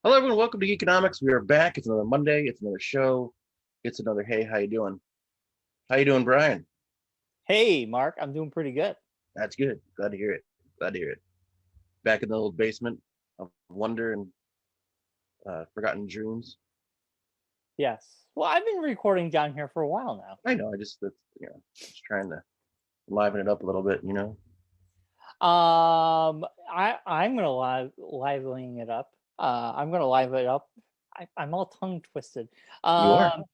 Hello, everyone. Welcome to Geekonomics. We are back. It's another Monday. It's another show. It's another hey. How you doing? How you doing, Brian? Hey, Mark, I'm doing pretty good. That's good. Glad to hear it. Glad to hear it. Back in the old basement of wonder and forgotten dreams. Yes. Well, I've been recording down here for a while now. I know. Just trying to liven it up a little bit. I'm gonna livening it up. I'm gonna live it up. I'm all tongue twisted. You are.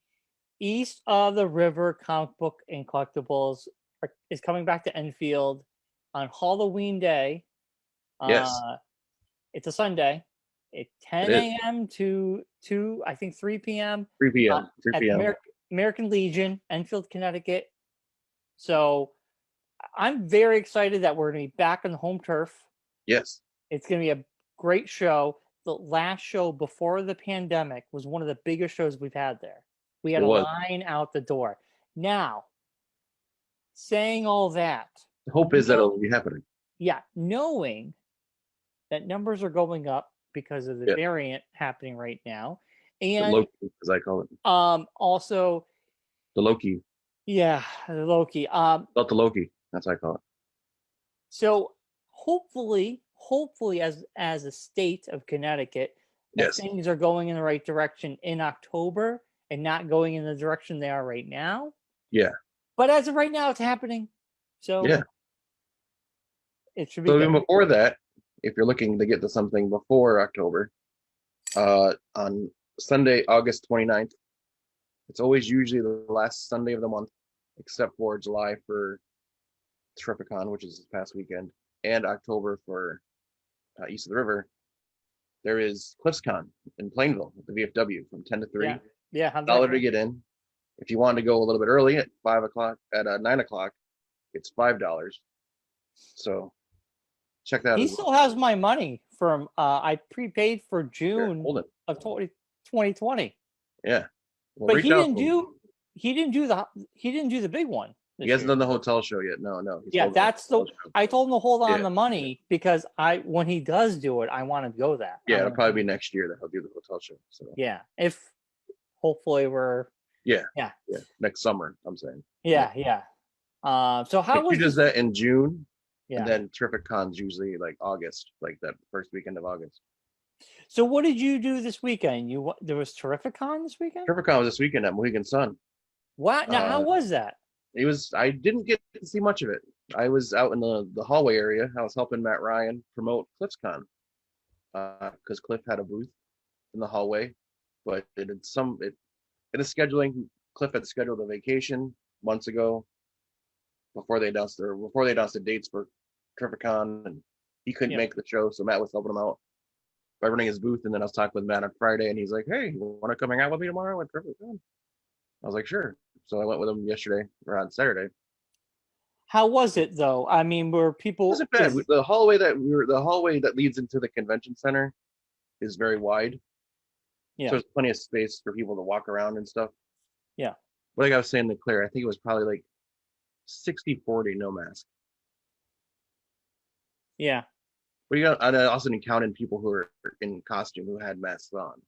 East of the River comic book and collectibles is coming back to Enfield on Halloween Day. Yes, It's a Sunday. It's it 10 is. a.m. to I think 3 p.m. 3 p.m. 3 At the p.m. American Legion, Enfield, Connecticut. So I'm very excited that we're going to be back on the home turf. Yes. It's going to be a great show. The last show before the pandemic was one of the biggest shows we've had there. We had It a was. line out the door. Now, saying all that, The hope is that it'll be happening. yeah, knowing that numbers are going up because of the variant happening right now, The and Loki, as I call it. also The Loki. yeah, the Loki. Not the Loki. That's what I call it. So hopefully, as a state of Connecticut, that Yes. things are going in the right direction in October and not going in the direction they are right now. Yeah. But as of right now, it's happening. So Yeah. it should be So good. even before that, if you're looking to get to something before October, on Sunday, August 29th, it's always usually the last Sunday of the month, except for July for Terrificon, which is this past weekend, and October for East of the River. There is CliffsCon in Plainville at the VFW from 10 to 3. Yeah, $1 to get in. If you want to go a little bit early at 5 o'clock, at 9 o'clock, it's $5. So check that out. He still has my money from I prepaid for June of 2020. Yeah. Well, but he didn't do the big one. He hasn't done the hotel show yet. No. Yeah, I told him to hold on the money because when he does do it, I want to go that. Yeah, it'll probably be next year that he'll do the hotel show. So yeah, if hopefully we're next summer, I'm saying. Yeah. So how was he does that in June? Yeah. And then Terrificon's usually like August, like that first weekend of August. So what did you do this weekend? There was Terrificon this weekend? Terrificon was this weekend at Mohegan Sun. What? Now, how was that? I didn't get to see much of it. I was out in the hallway area. I was helping Matt Ryan promote CliffsCon because Cliff had a booth in the hallway, but it is scheduling. Cliff had scheduled a vacation months ago before they announced the dates for Terrificon, and he couldn't make the show, so Matt was helping him out by running his booth. And then I was talking with Matt on Friday, and he's like, "Hey, you want to come hang out with me tomorrow at Terrificon?" I was like, "Sure." So I went with him yesterday or on Saturday. How was it though? I mean, were people? It wasn't bad. The hallway that leads into the convention center is very wide. Yeah. So there's plenty of space for people to walk around and stuff. Yeah. But like I was saying to Claire, I think it was probably like 60-40 no mask. Yeah. But you got, I also didn't count in people who are in costume who had masks on.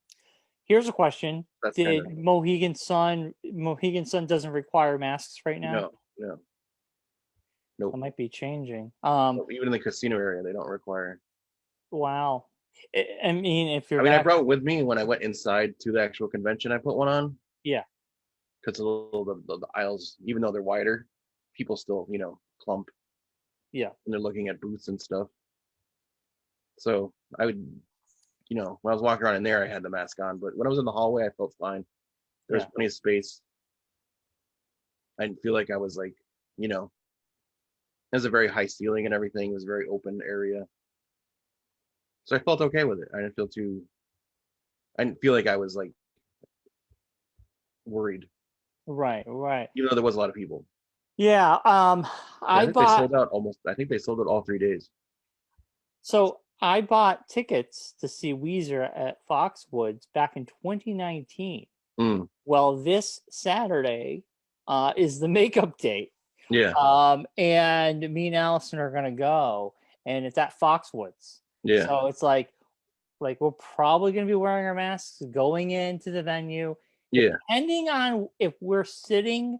Here's a question. Did Mohegan Sun doesn't require masks right now? No. Nope. That might be changing. Even in the casino area, they don't require. Wow. I mean, I brought it with me when I went inside to the actual convention. I put one on. Yeah. Because the aisles, even though they're wider, people still, clump. Yeah. And they're looking at booths and stuff. So I would, when I was walking around in there, I had the mask on. But when I was in the hallway, I felt fine. There was plenty of space. I didn't feel like I was like, it was a very high ceiling and everything. It was a very open area. So I felt okay with it. I didn't feel like I was like worried. Right. Even though there was a lot of people. Yeah. I think they sold it all 3 days. So I bought tickets to see Weezer at Foxwoods back in 2019. Well, this Saturday is the makeup date. Yeah. And me and Allison are gonna go, and it's at Foxwoods. Yeah. So it's like Like we're probably going to be wearing our masks going into the venue. Yeah. Depending on if we're sitting,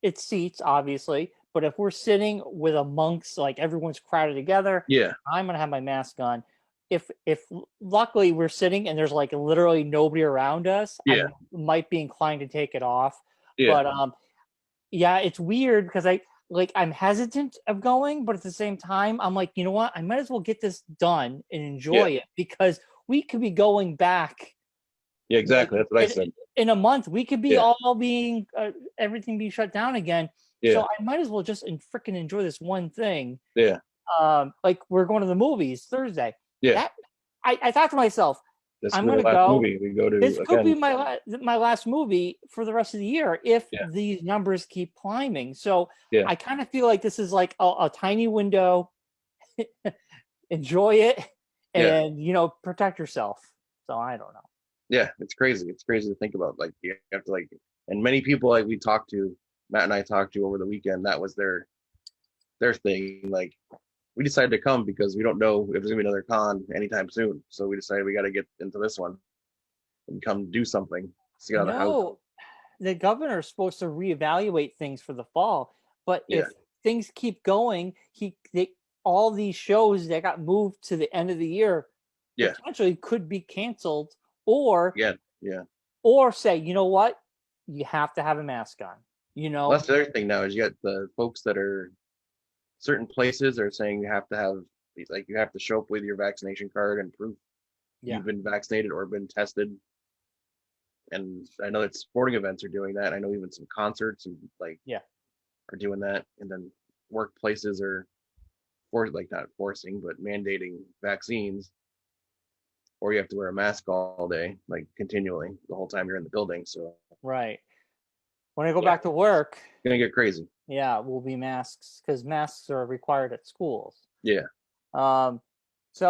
it's seats obviously, but if we're sitting with amongst like everyone's crowded together, Yeah. I'm going to have my mask on. If luckily we're sitting and there's like literally nobody around us, Yeah. I might be inclined to take it off. Yeah. But yeah, it's weird because I'm hesitant of going, but at the same time, I'm like, you know what? I might as well get this done and enjoy it because we could be going back. Yeah, exactly. That's what I said. In a month, we could be all being everything being shut down again. Yeah. So I might as well just freaking enjoy this one thing. Yeah. Like we're going to the movies Thursday. Yeah. I thought to myself, I'm going to go. Movie we go to this could be my last movie for the rest of the year if these numbers keep climbing. So I kind of feel like this is like a tiny window. Enjoy it and protect yourself. So I don't know. Yeah, it's crazy. It's crazy to think about. Like you have to and many people like we talked to, Matt and I talked to over the weekend, that was their thing. Like we decided to come because we don't know if there's gonna be another con anytime soon. So we decided we got to get into this one and come do something. See out of the house. The governor is supposed to reevaluate things for the fall, but if things keep going, all these shows that got moved to the end of the year potentially could be canceled, or or say, you know what, you have to have a mask on. Well, that's the other thing now is you got the folks that are certain places are saying you have to show up with your vaccination card and proof you've been vaccinated or been tested. And I know that sporting events are doing that. I know even some concerts and are doing that. And then workplaces are not forcing, but mandating vaccines, or you have to wear a mask all day, like continually the whole time you're in the building. So right. When I go back to work, it's gonna get crazy. Yeah, will be masks because masks are required at schools. Yeah. So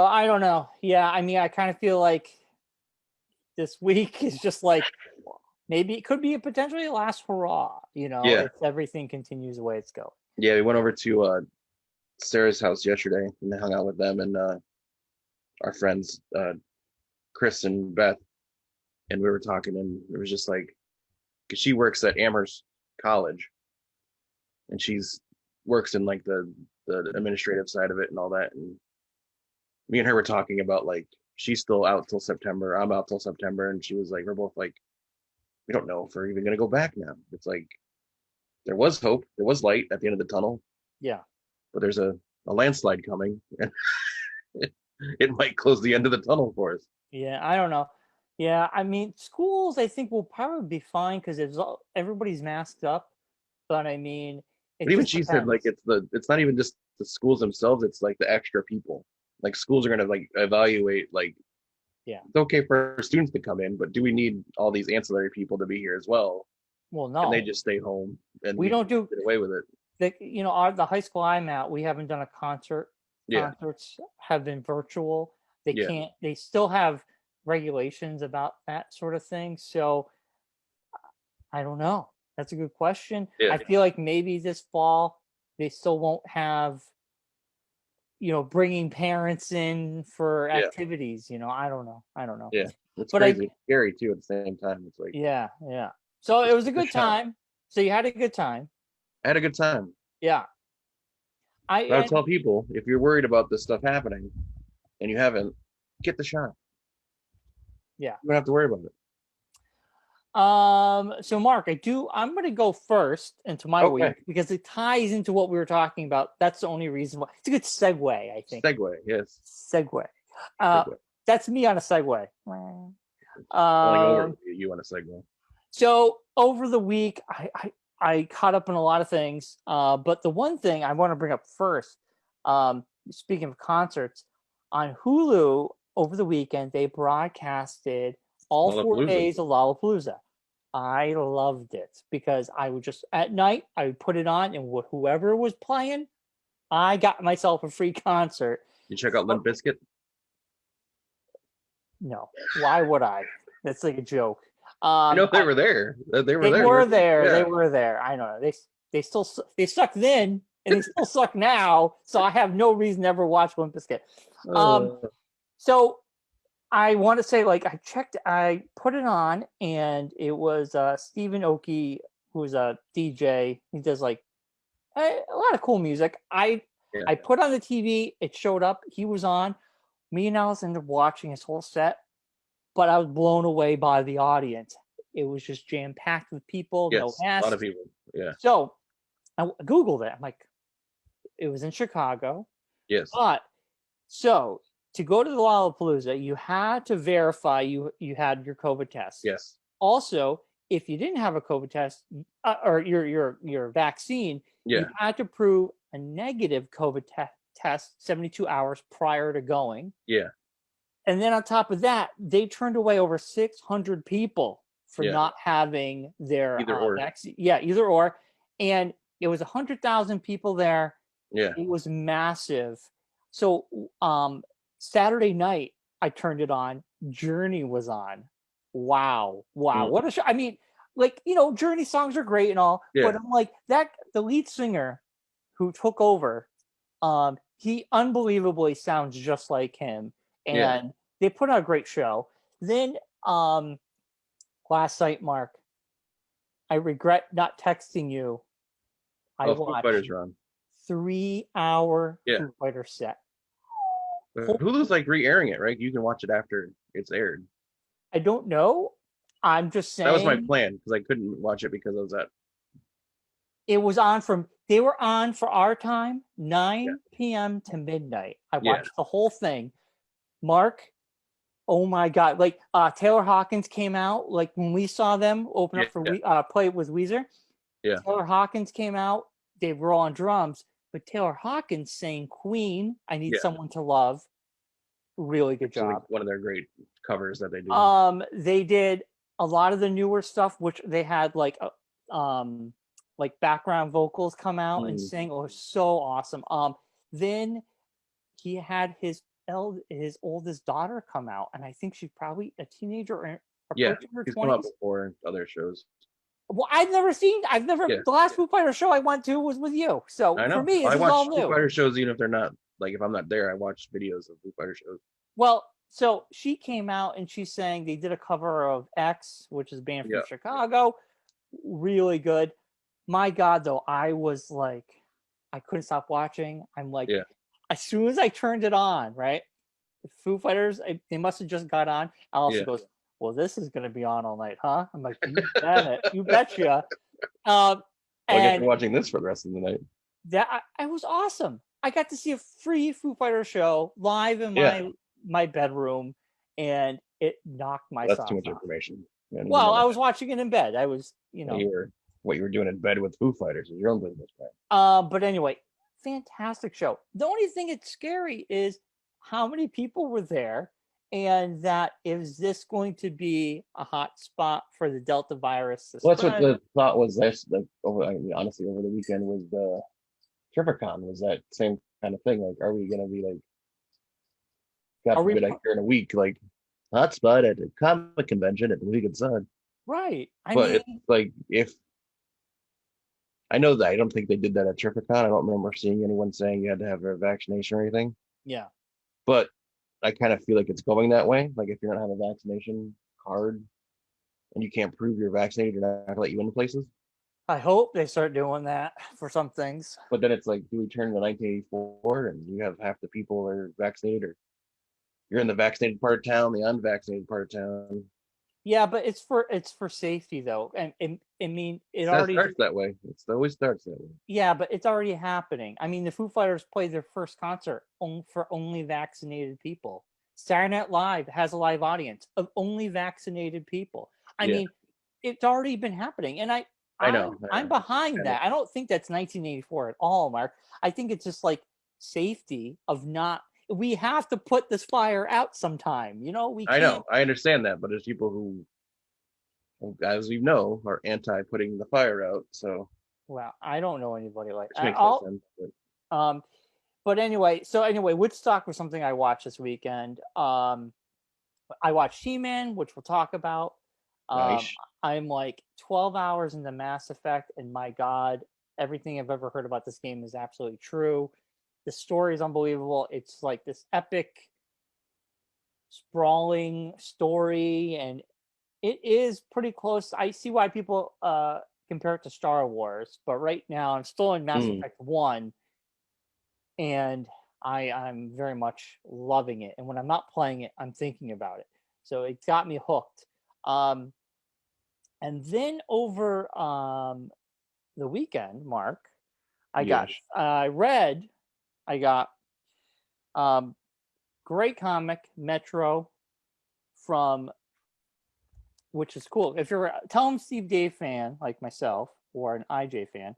I don't know. Yeah, I mean, I kind of feel like this week is just like maybe it could be a potentially last hurrah. If everything continues the way it's going. Yeah, we went over to Sarah's house yesterday and hung out with them and our friends Chris and Beth, and we were talking, and it was just like, because she works at Amherst College, and she's works in like the administrative side of it and all that, and me and her were talking about like she's still out till September, I'm out till September, and she was like, we're both like, we don't know if we're even gonna go back now. It's like there was hope, there was light at the end of the tunnel, but there's a landslide coming, and it might close the end of the tunnel for us. Yeah, I don't know. Yeah, I mean, schools I think will probably be fine because everybody's masked up. But I mean, but even she said like it's not even just the schools themselves; it's like the extra people. Like schools are going to like evaluate like, it's okay for students to come in, but do we need all these ancillary people to be here as well? Well, no, and they just stay home and we don't get away with it. The high school I'm at, we haven't done a concert. Concerts have been virtual. They can't. They still have regulations about that sort of thing. So I don't know. That's a good question. I feel like maybe this fall they still won't have, bringing parents in for activities. I don't know. Yeah, it's crazy, scary too at the same time. It's like yeah. So it was a good time. So you had a good time. I had a good time. Yeah. I would tell people, if you're worried about this stuff happening and you haven't, get the shot. Yeah. You don't have to worry about it. So Mark, I'm going to go first into my week because it ties into what we were talking about. That's the only reason why. It's a good segue, I think. Yes. Segue. That's me on a segue. Over you on a segue. So over the week, I caught up on a lot of things, but the one thing I want to bring up first, speaking of concerts, on Hulu over the weekend, they broadcasted all 4 days of Lollapalooza. I loved it because I would just, at night, I would put it on, and whoever was playing, I got myself a free concert. You check out Limp Bizkit? No. Why would I? That's like a joke. They were there. They were there. Yeah. They were there. I know. They sucked then, and they still suck now. So I have no reason to ever watch Limp Bizkit. So I want to say, like, I put it on, and it was Stephen Oki, who's a DJ. He does like a lot of cool music. Yeah. I put on the TV, it showed up, he was on. Me and Alice ended up watching his whole set, but I was blown away by the audience. It was just jam packed with people, no Yes. A lot of masks. people. Yeah. So I Googled it. I'm like, it was in Chicago, Yes. but so to go to the Lollapalooza, you had to verify you had your COVID test. Yes. Also, if you didn't have a COVID test or your vaccine, Yeah. you had to prove a negative COVID test 72 hours prior to going. Yeah. And then on top of that, they turned away over 600 people for Yeah. not having their Either or. vaccine. Yeah, either or. And it was 100,000 people there. Yeah. It was massive. So Saturday night, I turned it on. Journey was on. Wow. What a show. I mean, like, Journey songs are great and all, Yeah. but I'm like, the lead singer who took over, he unbelievably sounds just like him. And they put on a great show. Then last night, Mark, I regret not texting you. I Foo watched Fighters are on. 3-hour Foo Fighter set. Hulu's like re-airing it, right? You can watch it after it's aired. I don't know. I'm just saying. That was my plan because I couldn't watch it because I was at. It was on they were on for our time, 9 p.m. to midnight. I watched the whole thing. Mark, oh my God. Like Taylor Hawkins came out, like when we saw them open up for play with Weezer. Yeah. Taylor Hawkins came out. They were on drums, but Taylor Hawkins sang Queen, I Need Someone to Love. Really good job. Like one of their great covers that they do. They did a lot of the newer stuff, which they had like background vocals come out and sing. It was so awesome. Then he had his oldest daughter come out, and I think she's probably a teenager or approaching her 20s. Come up before other shows. Well, the last Foo Fighter show I went to was with you. So for me, this is all new. Foo Fighter shows, even if they're not, like if I'm not there, I watch videos of Foo Fighter shows. Well, so she came out and she's saying they did a cover of X, which is a band from Chicago. Really good. My God, though, I was like, I couldn't stop watching. I'm like, as soon as I turned it on, right? Foo Fighters, they must have just got on. Alice goes, well, this is going to be on all night, huh? I'm like, you bet it. You betcha. I guess you're watching this for the rest of the night. It was awesome. I got to see a free Foo Fighter show live in my bedroom, and it knocked my socks off. That's too much information. Well, I was watching it in bed. I was, what you were doing in bed with Foo Fighters is your own business, man. But anyway, fantastic show. The only thing that's scary is how many people were there, and that is this going to be a hot spot for the Delta virus? Well, that's what the thought was. Honestly, over the weekend was the Tripicon was that same kind of thing. Like, are we going to be like, God forbid, like during a week, like hot spot at a comic convention at the Mohegan Sun? Right. It's like if I know that I don't think they did that at Tripicon. I don't remember seeing anyone saying you had to have a vaccination or anything. Yeah. But I kind of feel like it's going that way. Like if you're not have a vaccination card and you can't prove you're vaccinated, they're not gonna let you into places. I hope they start doing that for some things. But then it's like, do we turn to 1984 and you have half the people are vaccinated, or you're in the vaccinated part of town, the unvaccinated part of town? Yeah, but it's for safety though, and I mean it already starts that way. It always starts that way. Yeah, but it's already happening. I mean, the Foo Fighters played their first concert for only vaccinated people. Saturday Night Live has a live audience of only vaccinated people. I mean, it's already been happening, and I know. I'm behind that. I don't think that's 1984 at all, Mark. I think it's just like safety of not. We have to put this fire out sometime. We can't. I know. I understand that, but there's people who, as we know, are anti putting the fire out. So. Well, I don't know anybody like that. Makes no sense, but anyway, Woodstock was something I watched this weekend. I watched He-Man, which we'll talk about. Nice. I'm like 12 hours into Mass Effect, and my God, everything I've ever heard about this game is absolutely true. The story is unbelievable. It's like this epic sprawling story, and it is pretty close. I see why people compare it to Star Wars, but right now I'm still in Mass Effect 1, and I'm very much loving it. And when I'm not playing it, I'm thinking about it. So it got me hooked. And then over the weekend, Mark, I got great comic Metro from, which is cool. If you're Tell 'em Steve Dave fan like myself or an IJ fan,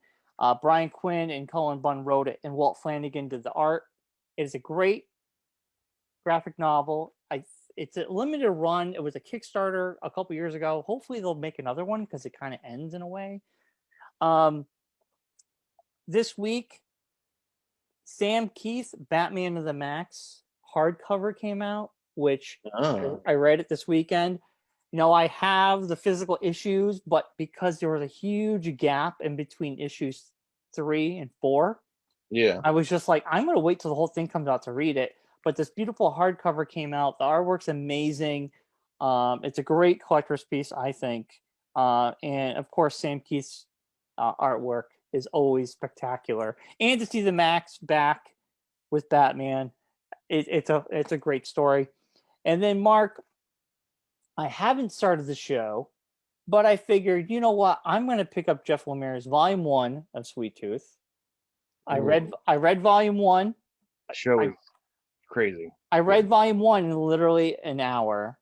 Brian Quinn and Cullen Bunn wrote it, and Walt Flanagan did the art. It is a great graphic novel. It's a limited run. It was a Kickstarter a couple years ago. Hopefully they'll make another one because it kind of ends in a way. This week, Sam Keith, Batman of the Max hardcover came out, which I read it this weekend. You know, I have the physical issues, but because there was a huge gap in between issues 3 and 4, I was just like, I'm going to wait till the whole thing comes out to read it. But this beautiful hardcover came out. The artwork's amazing. It's a great collector's piece, I think. And of course, Sam Keith's artwork is always spectacular. And to see the Max back with Batman, it's a great story. And then, Mark, I haven't started the show, but I figured, you know what? I'm going to pick up Jeff Lemire's Volume 1 of Sweet Tooth. I read Volume 1. That show is crazy. I read Volume 1 in literally an hour,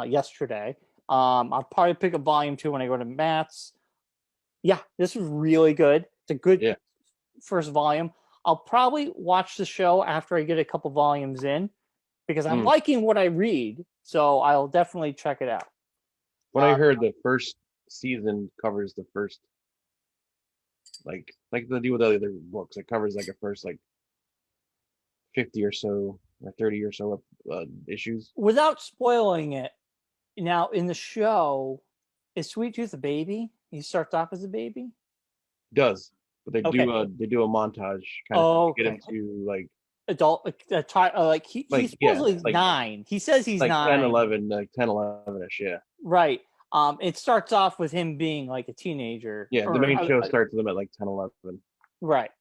yesterday. I'll probably pick up Volume 2 when I go to Matt's. Yeah, this was really good. It's a good first volume. I'll probably watch the show after I get a couple volumes in because I'm liking what I read. So I'll definitely check it out. When I heard the first season covers the first, like they do with other books, it covers like a first 50 or so or 30 or so issues. Without spoiling it, now in the show, is Sweet Tooth a baby? He starts off as a baby? Does. But they do a montage kind of get him to adult, he's supposedly 9. He says he's 9. 10, 11, 10, 11-ish, yeah. Right. It starts off with him being like a teenager. Yeah, the main show starts with him at 10, 11. Right.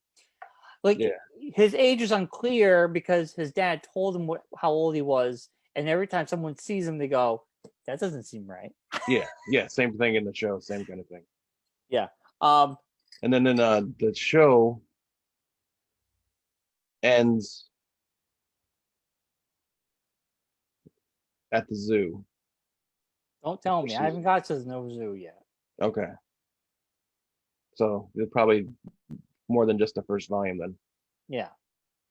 His age is unclear because his dad told him how old he was, and every time someone sees him, they go, that doesn't seem right. Yeah, same thing in the show, same kind of thing. Yeah. And then the show ends at the zoo. Don't tell me. I haven't got to no zoo yet. Okay. So it's probably more than just the first volume then. Yeah.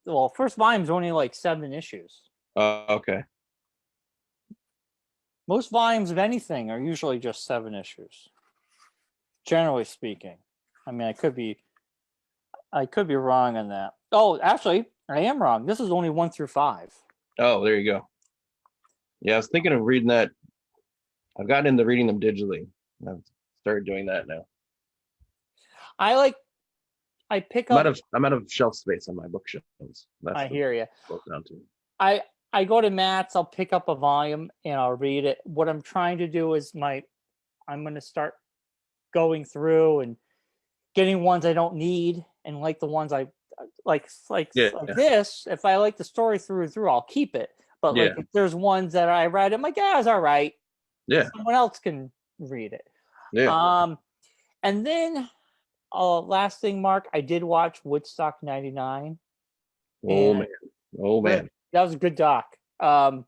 Well, first volume's only 7 issues. Okay. Most volumes of anything are usually just 7 issues. Generally speaking. I mean, I could be wrong on that. Oh, actually, I am wrong. This is only 1 through 5. Oh, there you go. Yeah, I was thinking of reading that. I've gotten into reading them digitally. I've started doing that now. I pick up. I'm out of shelf space on my bookshelves. I hear you. Down to. I go to Matt's. I'll pick up a volume and I'll read it. What I'm trying to do is I'm going to start going through and getting ones I don't need, and the ones I like this. If I like the story through and through, I'll keep it. But if there's ones that I read, I'm like, yeah, it's all right. Yeah. Someone else can read it. Yeah. And then last thing, Mark, I did watch Woodstock 99. Oh man. That was a good doc. It was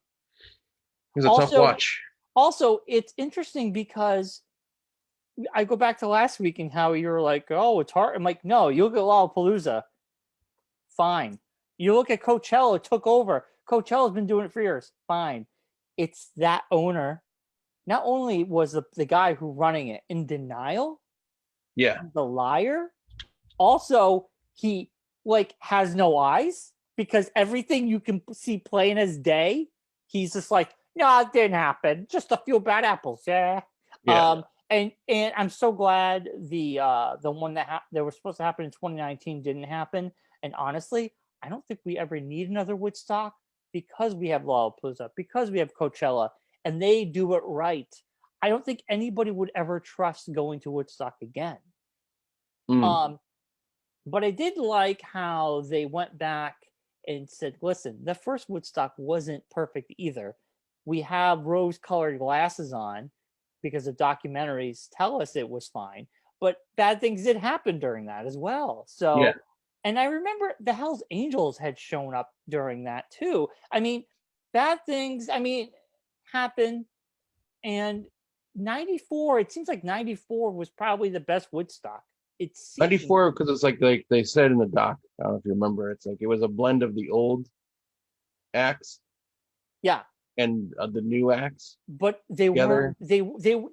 a tough watch. Also, it's interesting because I go back to last week and how you were like, oh, it's hard. I'm like, no, you look at Lollapalooza. Fine. You look at Coachella, it took over. Coachella's been doing it for years. Fine. It's that owner. Not only was the guy who running it in denial, the liar, also he has no eyes because everything you can see plain as day, he's just like, no, it didn't happen. Just a few bad apples, yeah. And I'm so glad the one that was supposed to happen in 2019 didn't happen. And honestly, I don't think we ever need another Woodstock. because we have Lollapalooza, because we have Coachella, and they do it right, I don't think anybody would ever trust going to Woodstock again. But I did like how they went back and said, listen, the first Woodstock wasn't perfect either. We have rose-colored glasses on because the documentaries tell us it was fine, but bad things did happen during that as well. So, Yeah. And I remember the Hells Angels had shown up during that too. I mean, bad things, happen. And 94, it seems like 94 was probably the best Woodstock. It seemed 94, because it's like they said in the doc, I don't know if you remember, it's like it was a blend of the old acts yeah, and the new acts but they together. weren't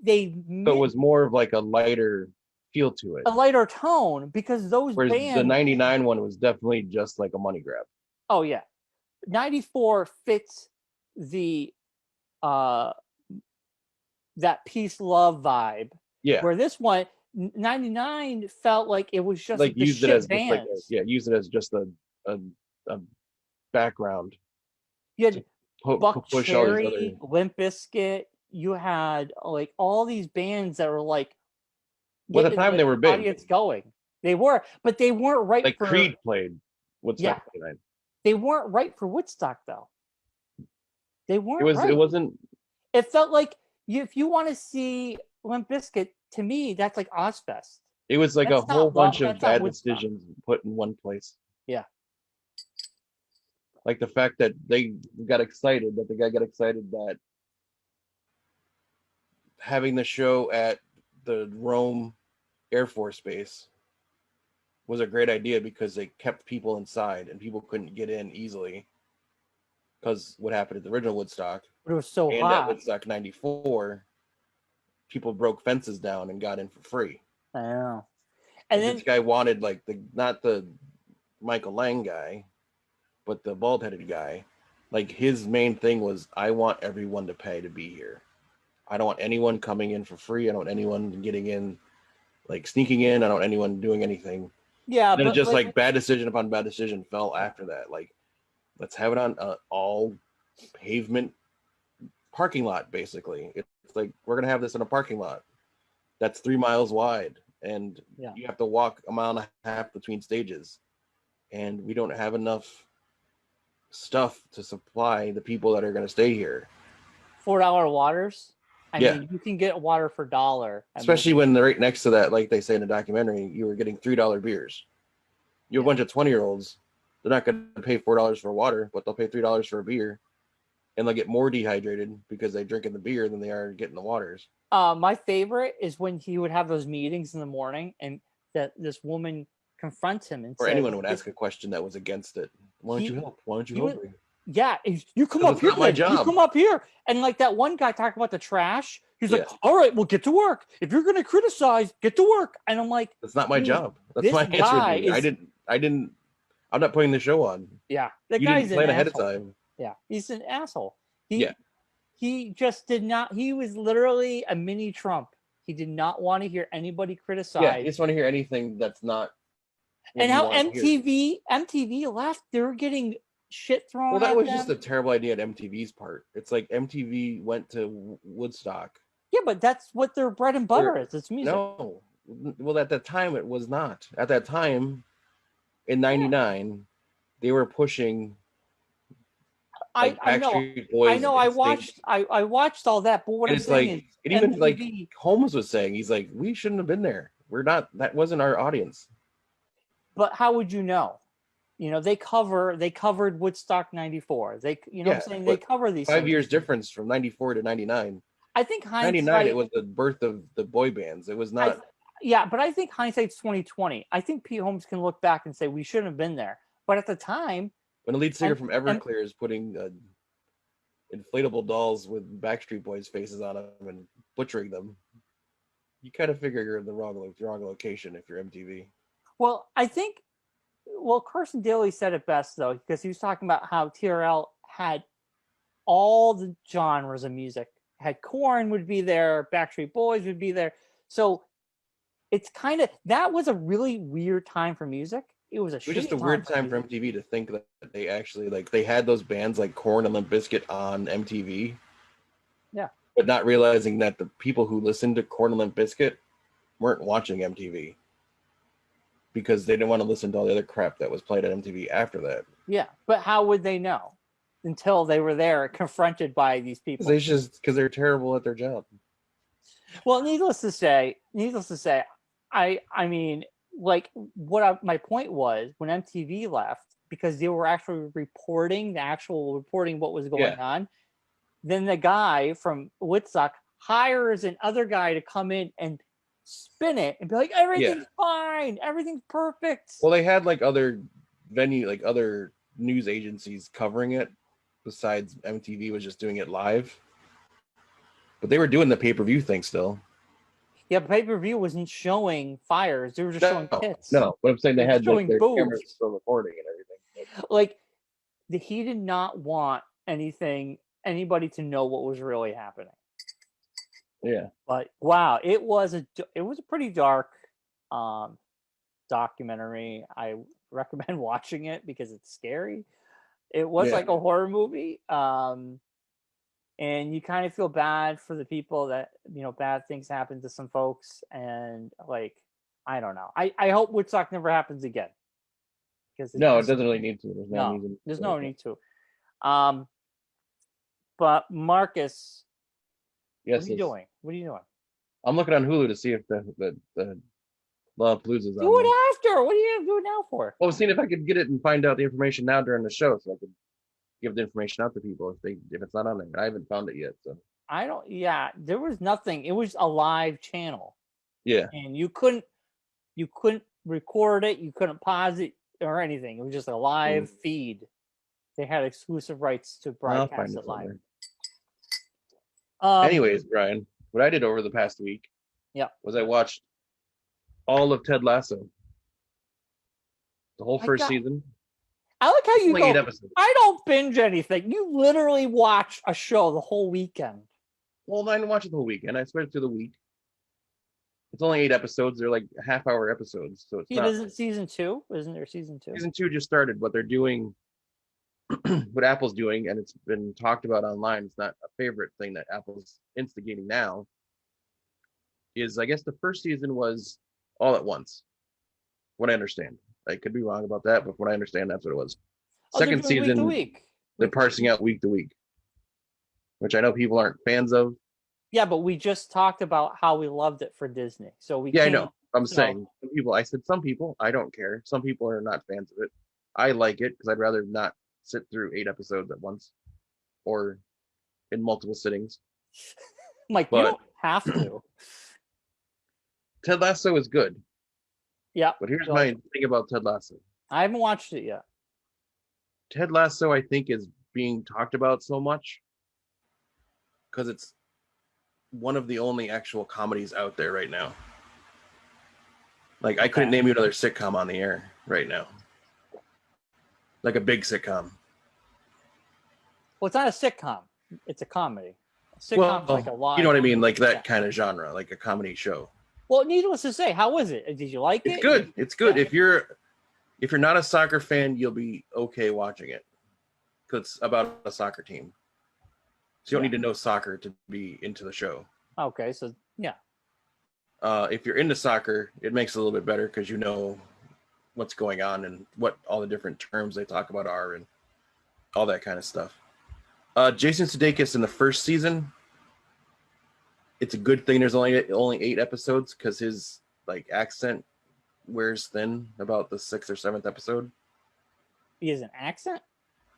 they So it was more of like a lighter feel to it. a lighter tone because those Whereas the bands 99 one was definitely just like a money grab. oh yeah, 94 fits the uh that peace love vibe. Yeah. Where this one 99 felt like it was just like the used shit it as bands. just like use it as just a background. You had Buck push Cherry, Limp Bizkit. You had like all these bands that were like well, at the time they were big. Audience going. They were, but they weren't right like for Creed played Woodstock 99. They weren't right for Woodstock though. They weren't right. It wasn't. It felt like if you want to see Limp Bizkit, to me, that's like Ozfest. It was like a whole bunch of bad decisions put in one place. Yeah. Like the fact that they got excited, that the guy got excited that having the show at the Rome Air Force Base was a great idea because they kept people inside and people couldn't get in easily. Because what happened at the original Woodstock, but it was so and hot. at Woodstock 94, people broke fences down and got in for free. I know. And then this guy wanted not the Michael Lang guy, but the bald-headed guy. Like his main thing was, I want everyone to pay to be here. I don't want anyone coming in for free. I don't want anyone getting in, like sneaking in. I don't want anyone doing anything. Yeah, and then just like bad decision upon bad decision fell after that. Like, let's have it on all pavement parking lot. Basically, it's like we're gonna have this in a parking lot that's 3 miles wide, and you have to walk a mile and a half between stages, and we don't have enough stuff to supply the people that are going to stay here. $4 waters. I mean, you can get water for $1. Especially when they're right next to that, like they say in the documentary, you were getting $3 beers. You have a bunch of 20-year-olds. They're not going to pay $4 for water, but they'll pay $3 for a beer, and they'll get more dehydrated because they drink in the beer than they are getting the waters. My favorite is when he would have those meetings in the morning, and that this woman confronts him and or says, anyone would ask a question that was against it. Why don't you help? Why don't you help me? Yeah, you come up here. My job. You come up here. And like that one guy talking about the trash, he's like, all right, well, get to work. If you're going to criticize, get to work. And I'm like, that's not my job. That's my answer. I'm not putting the show on. Yeah. That guy's an asshole. Ahead of time. Yeah. He's an asshole. He just did not, he was literally a mini Trump. He did not want to hear anybody criticize. Yeah, he just want to hear anything that's not. And how MTV left, they were getting shit thrown at them. Well, that was just a terrible idea at MTV's part. It's like MTV went to Woodstock. Yeah, but that's what their bread and butter is. It's music. No. Well, at that time, it was not. At that time, in 99, they were pushing I know. Boys, I know. I watched all that, but what I'm saying is, even MTV, like Holmes was saying, he's like, we shouldn't have been there. We're not. That wasn't our audience. But how would you know? You know, they covered Woodstock 94. They, you know, what I'm saying, they cover these 5 years difference from 94 to 99. I think hindsight. 99, it was the birth of the boy bands. It was not. But I think hindsight's 20/20. I think Pete Holmes can look back and say we shouldn't have been there. But at the time, when the lead singer from Everclear is putting inflatable dolls with Backstreet Boys faces on them and butchering them, you kind of figure you're in the wrong location if you're MTV. Well, I think, Carson Daly said it best though, because he was talking about how TRL had all the genres of music. Had Korn would be there, Backstreet Boys would be there. So it's kind of, that was a really weird time for music it was a It was just shitty a weird time for for MTV to think that they actually they had those bands like Korn and Limp Bizkit on MTV. Yeah. But not realizing that the people who listened to Korn and Limp Bizkit weren't watching MTV because they didn't want to listen to all the other crap that was played at MTV after that. Yeah, but how would they know until they were there confronted by these people? Because they're terrible at their job. Well, needless to say, I mean, like my point was when MTV left because they were actually reporting what was going on. Then the guy from Woodstock hires another guy to come in and spin it and be like, everything's fine, everything's perfect. Well, they had other other news agencies covering it besides MTV was just doing it live. But they were doing the pay-per-view thing still. Yeah, pay-per-view wasn't showing fires. They were just showing pits. No, but I'm saying they had showing their boobs. cameras still recording and everything. He did not want anybody to know what was really happening. Yeah. But wow, it was a pretty dark documentary. I recommend watching it because it's scary. It was like a horror movie. And you kind of feel bad for the people that, bad things happen to some folks. And I don't know. I hope Woodstock never happens again. No, it doesn't really need to. There's no need to. But Marcus, yes, what are you doing? I'm looking on Hulu to see if the Lollapalooza's on. Do it after. What are you gonna do it now for? Well, I was seeing if I could get it and find out the information now during the show, so I could give the information out to people if it's not on there. I haven't found it yet, so I don't. Yeah, there was nothing. It was a live channel. Yeah, and you couldn't record it. You couldn't pause it or anything. It was just a live feed. They had exclusive rights to broadcast it live. Anyways, Brian, what I did over the past week, was I watched all of Ted Lasso, the whole first season. I like how you go. 8 episodes. I don't binge anything. You literally watch a show the whole weekend. Well, I didn't watch it the whole weekend. I spread it through the week. It's only 8 episodes. They're half-hour episodes, so it's not. Isn't season 2? Isn't there season 2? Season 2 just started. What they're doing, what Apple's doing, and it's been talked about online. It's not a favorite thing that Apple's instigating now. Is I guess the first season was all at once. What I understand, I could be wrong about that, but what I understand, that's what it was. Second season, they're parsing out week to week, which I know people aren't fans of. Yeah, but we just talked about how we loved it for Disney. So we I know. I'm saying some people. I said some people. I don't care. Some people are not fans of it. I like it because I'd rather not sit through 8 episodes at once, or in multiple sittings. Mike, you don't have to. Ted Lasso is good. Yeah. But here's my thing about Ted Lasso. I haven't watched it yet. Ted Lasso, I think, is being talked about so much because it's one of the only actual comedies out there right now. I couldn't name you another sitcom on the air right now. Like a big sitcom. Well, it's not a sitcom. It's a comedy. A sitcom's like a live. You know what I mean? Like that kind of genre, like a comedy show. Well, needless to say, how was it? Did you like it? It's good. It's good. Yeah. If you're not a soccer fan, you'll be okay watching it. Because it's about a soccer team. So you don't need to know soccer to be into the show. Okay, so yeah. If you're into soccer, it makes it a little bit better because you know what's going on and what all the different terms they talk about are and all that kind of stuff. Jason Sudeikis in the first season, it's a good thing there's only 8 episodes because his accent wears thin about the 6th or 7th episode. He has an accent?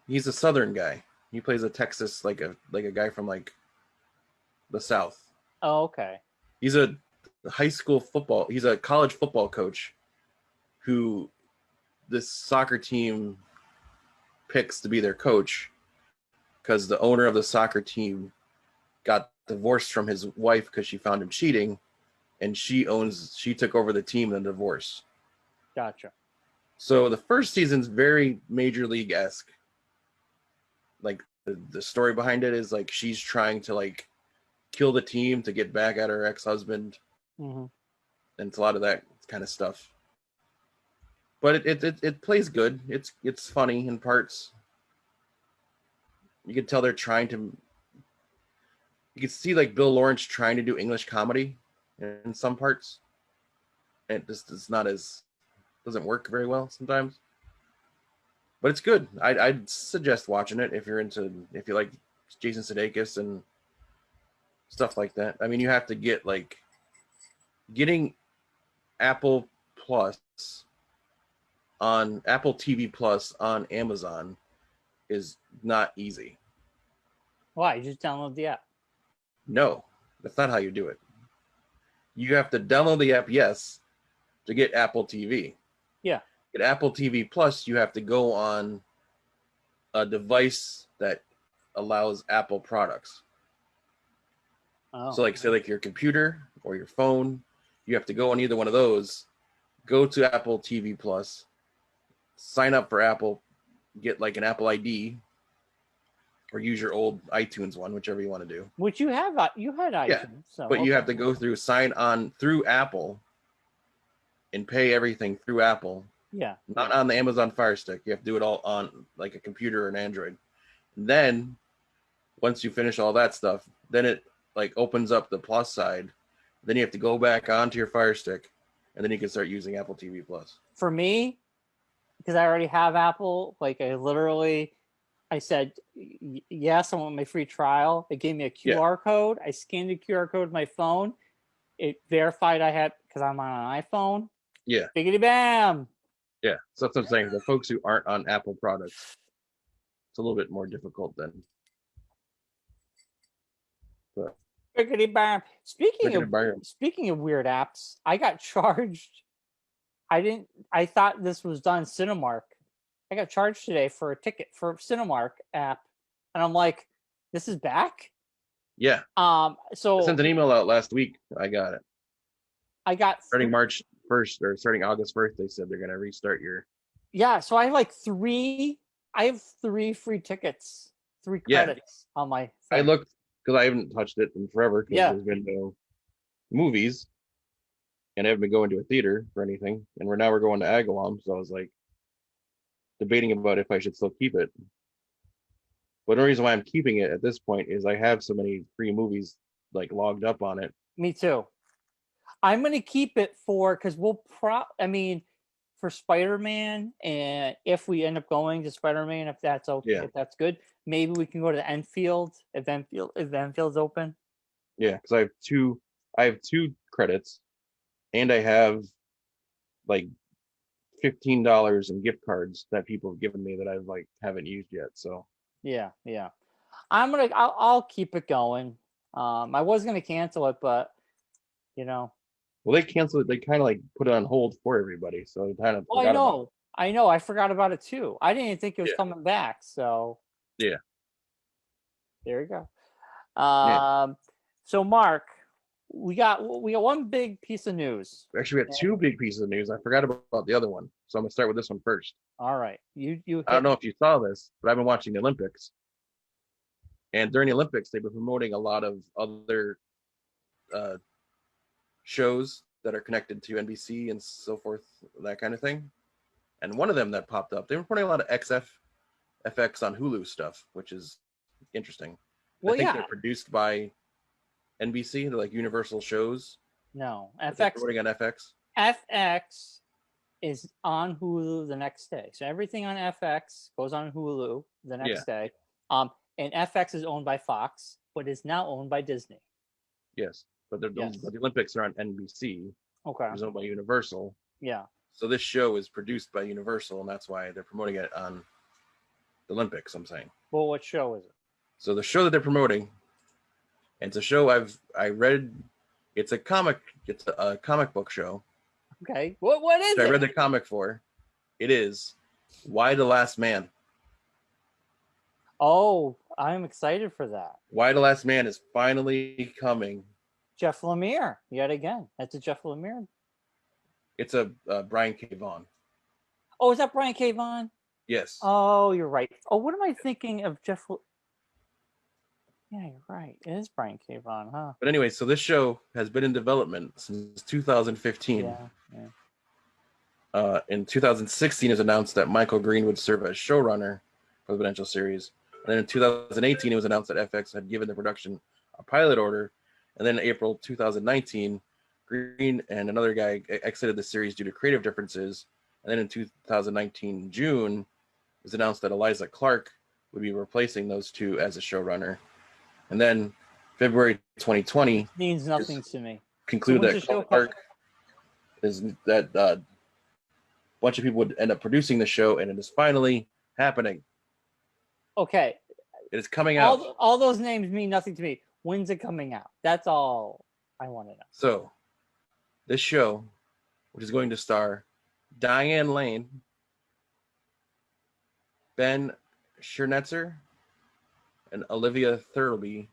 He's a Southern guy. He plays a Texas like a guy from the South. Oh, okay. He's a he's a college football coach who this soccer team picks to be their coach because the owner of the soccer team got divorced from his wife because she found him cheating, and she took over the team in the divorce. Gotcha. So the first season's very Major League-esque. The story behind it is she's trying to kill the team to get back at her ex-husband. Mm-hmm. And it's a lot of that kind of stuff. But it plays good. It's funny in parts. You can tell they're trying to. You can see like Bill Lawrence trying to do English comedy in some parts. And it just is not as doesn't work very well sometimes. But it's good. I'd suggest watching it if you like Jason Sudeikis and stuff like that. I mean, you have to getting Apple Plus on Apple TV Plus on Amazon is not easy. Why? You just download the app. No, that's not how you do it. You have to download the app, yes, to get Apple TV. Yeah. Get Apple TV Plus, you have to go on a device that allows Apple products. Oh. So, say your computer or your phone, you have to go on either one of those, go to Apple TV Plus, sign up for Apple, get an Apple ID, or use your old iTunes one, whichever you want to do. Which you had iTunes. Yeah, so, but you have to go through, sign on through Apple, and pay everything through Apple. Yeah. Not on the Amazon Fire Stick. You have to do it all on a computer or an Android. And then, once you finish all that stuff, then it opens up the Plus side. Then you have to go back onto your Fire Stick, and then you can start using Apple TV Plus. For me, because I already have Apple, I said, yes, I want my free trial. It gave me a QR code. I scanned the QR code with my phone. It verified I had, because I'm on an iPhone. Yeah. Biggity bam. Yeah. So that's what I'm saying. The folks who aren't on Apple products, it's a little bit more difficult then. But Biggity bam. Speaking of weird apps, I got charged. I thought this was done Cinemark. I got charged today for a ticket for Cinemark app, and I'm like, this is back? Yeah. So I sent an email out last week. I got it. I got starting March 1st or starting August 1st. They said they're going to restart your. Yeah. So I have three. I have 3 free tickets, 3 credits on my thing. I looked because I haven't touched it in forever. Yeah. There's been no movies, and I haven't been going to a theater for anything. And we're going to Agawam, so I was debating about if I should still keep it. But the reason why I'm keeping it at this point is I have so many free movies logged up on it. Me too. I'm gonna keep it because for Spider-Man, and if we end up going to Spider-Man, if that's okay, if that's good, maybe we can go to the Enfield if Enfield's open. Yeah, because I have two credits, and I have $15 in gift cards that people have given me that I've haven't used yet. So yeah. I'll keep it going. I was gonna cancel it, but well, they canceled it. They kind of put it on hold for everybody. So they kind of. Oh, I know. I forgot about it too. I didn't even think it was coming back. So yeah, there you go. So Mark, we got one big piece of news. Actually, we got 2 big pieces of news. I forgot about the other one, so I'm gonna start with this one first. All right, you. I don't know if you saw this, but I've been watching the Olympics, and during the Olympics, they've been promoting a lot of other shows that are connected to NBC and so forth, that kind of thing. And one of them that popped up, they were putting a lot of FX on Hulu stuff, which is interesting. Well, I think they're produced by NBC. They're Universal shows. No, FX. Promoting on FX. FX is on Hulu the next day. So everything on FX goes on Hulu the next day. And FX is owned by Fox, but is now owned by Disney. Yes. But the Olympics are on NBC. Okay. It's owned by Universal. Yeah. So this show is produced by Universal, and that's why they're promoting it on the Olympics, I'm saying. Well, what show is it? So the show that they're promoting, and it's a show I read. It's a comic book show. Okay. What is it? I read the comic for. It is Y the Last Man. Oh, I'm excited for that. Y the Last Man is finally coming. Jeff Lemire, yet again. That's a Jeff Lemire. It's a Brian K. Vaughan. Oh, is that Brian K. Vaughan? Yes. Oh, you're right. Oh, what am I thinking of Jeff? Yeah, you're right. It is Brian K. Vaughan, huh? But anyway, so this show has been in development since 2015. Yeah. In 2016, it was announced that Michael Green would serve as showrunner for the potential series. And then in 2018, it was announced that FX had given the production a pilot order. And then in April 2019, Green and another guy exited the series due to creative differences. And then in 2019 June, it was announced that Eliza Clark would be replacing those two as a showrunner. And then February 2020 means nothing to me. Concluded that Clark is that a bunch of people would end up producing the show, and it is finally happening. Okay. It is coming out. All those names mean nothing to me. When's it coming out? That's all I want to know. So, this show, which is going to star Diane Lane, Ben Schernetzer, and Olivia Thirlby,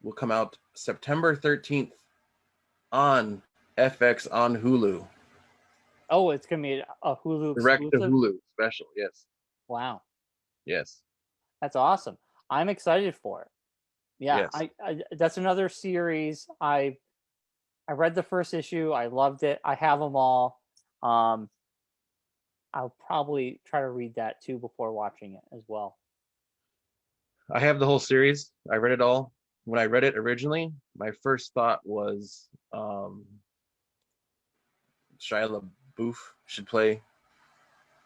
will come out September 13th on FX on Hulu. Oh, it's going to be a Hulu direct to Hulu special, yes. Wow. Yes. That's awesome. I'm excited for it. Yeah, yes. I that's another series. I read the first issue. I loved it. I have them all. I'll probably try to read that too before watching it as well. I have the whole series. I read it all. When I read it originally, my first thought was Shia LaBeouf should play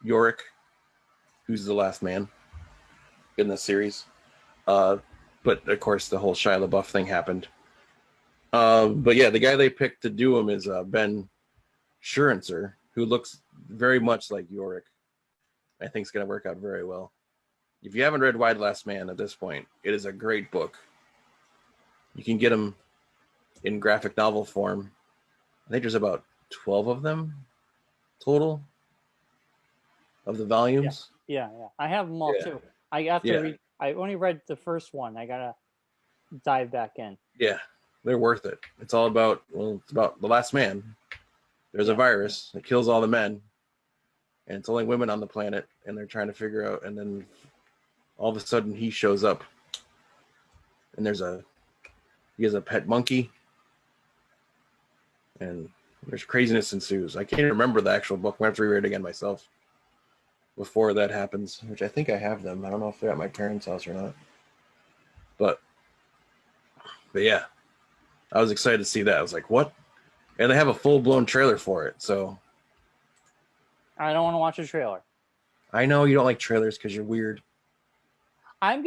Yorick, who's the last man in the series. But of course, the whole Shia LaBeouf thing happened. But yeah, the guy they picked to do him is Ben Schernetzer, who looks very much like Yorick. I think it's going to work out very well. If you haven't read Wide Last Man at this point, it is a great book. You can get them in graphic novel form. I think there's about 12 of them total of the volumes. Yeah. I have them all too. I have to read. I only read the first one. I gotta dive back in. Yeah, they're worth it. It's all about it's about the last man. There's a virus that kills all the men, and it's only women on the planet, and they're trying to figure out. And then all of a sudden, he shows up, and he has a pet monkey, and there's craziness ensues. I can't remember the actual book. I'm gonna have to reread it again myself before that happens, which I think I have them. I don't know if they're at my parents' house or not. But yeah, I was excited to see that. I was like, what? And they have a full-blown trailer for it, so. I don't want to watch a trailer. I know you don't like trailers because you're weird. I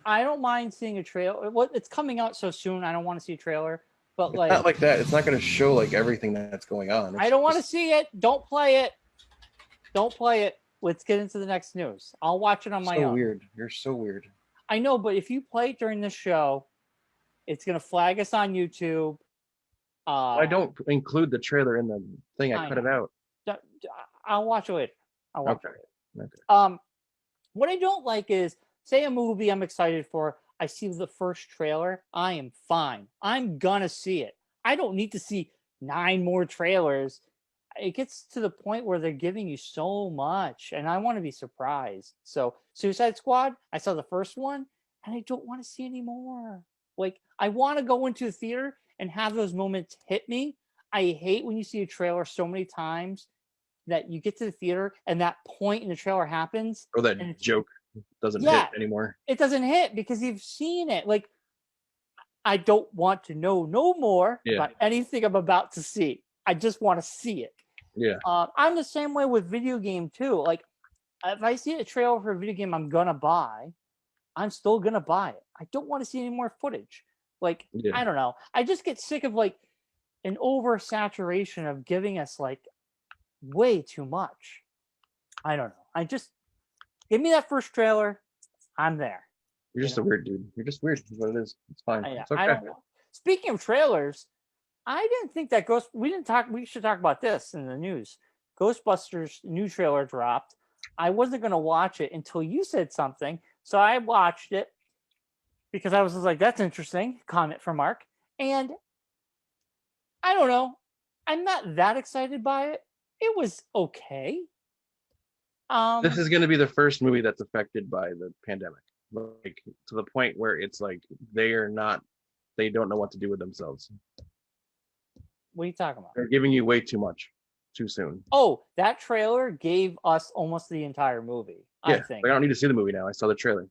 don't mind seeing a trailer. It's coming out so soon, I don't want to see a trailer. But it's not like that. It's not going to show like everything that's going on. I don't want to see it. Don't play it. Don't play it. Let's get into the next news. I'll watch it on my own. Weird. You're so weird. I know, but if you play it during the show, it's going to flag us on YouTube. I don't include the trailer in the thing. I cut it out. I'll watch it later. Okay. What I don't like is, say a movie I'm excited for, I see the first trailer, I am fine. I'm going to see it. I don't need to see 9 more trailers. It gets to the point where they're giving you so much, and I want to be surprised. So Suicide Squad, I saw the first one, and I don't want to see any more. Like, I want to go into the theater and have those moments hit me. I hate when you see a trailer so many times that you get to the theater and that point in the trailer happens. Or that joke doesn't hit anymore. It doesn't hit because you've seen it. Like, I don't want to know no more about anything I'm about to see. I just want to see it. Yeah. I'm the same way with video game too. Like, if I see a trailer for a video game I'm gonna buy, I'm still gonna buy it. I don't want to see any more footage. Like, I don't know. I just get sick of like an oversaturation of giving us like way too much. I don't know. I just give me that first trailer. I'm there. You're just a weird dude. You're just weird. That's what it is. It's fine. It's okay. I don't know. Speaking of trailers, I didn't think that we should talk about this in the news. Ghostbusters new trailer dropped. I wasn't going to watch it until you said something. So I watched it because I was just like, that's interesting. Comment from Mark. And I don't know. I'm not that excited by it. It was okay. This is going to be the first movie that's affected by the pandemic. Like, to the point where it's like they don't know what to do with themselves. What are you talking about? They're giving you way too much. too soon. Oh, that trailer gave us almost the entire movie. Yeah, I think. I don't need to see the movie now. I saw the trailer.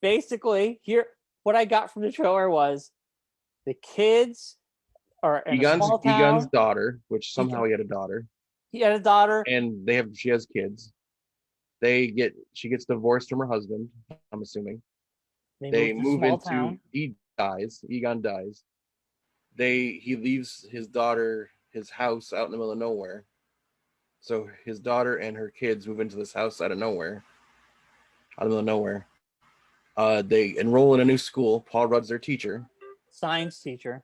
Basically, here what I got from the trailer was the kids are in a small Egon's town. daughter, which somehow he had a daughter, He had a daughter. and she has kids. She gets divorced from her husband, I'm assuming. They Moved to a move small into town. Egon dies. He leaves his daughter his house out in the middle of nowhere. So his daughter and her kids move into this house out of the middle of nowhere. They enroll in a new school. Paul Rudd's their teacher. Science teacher.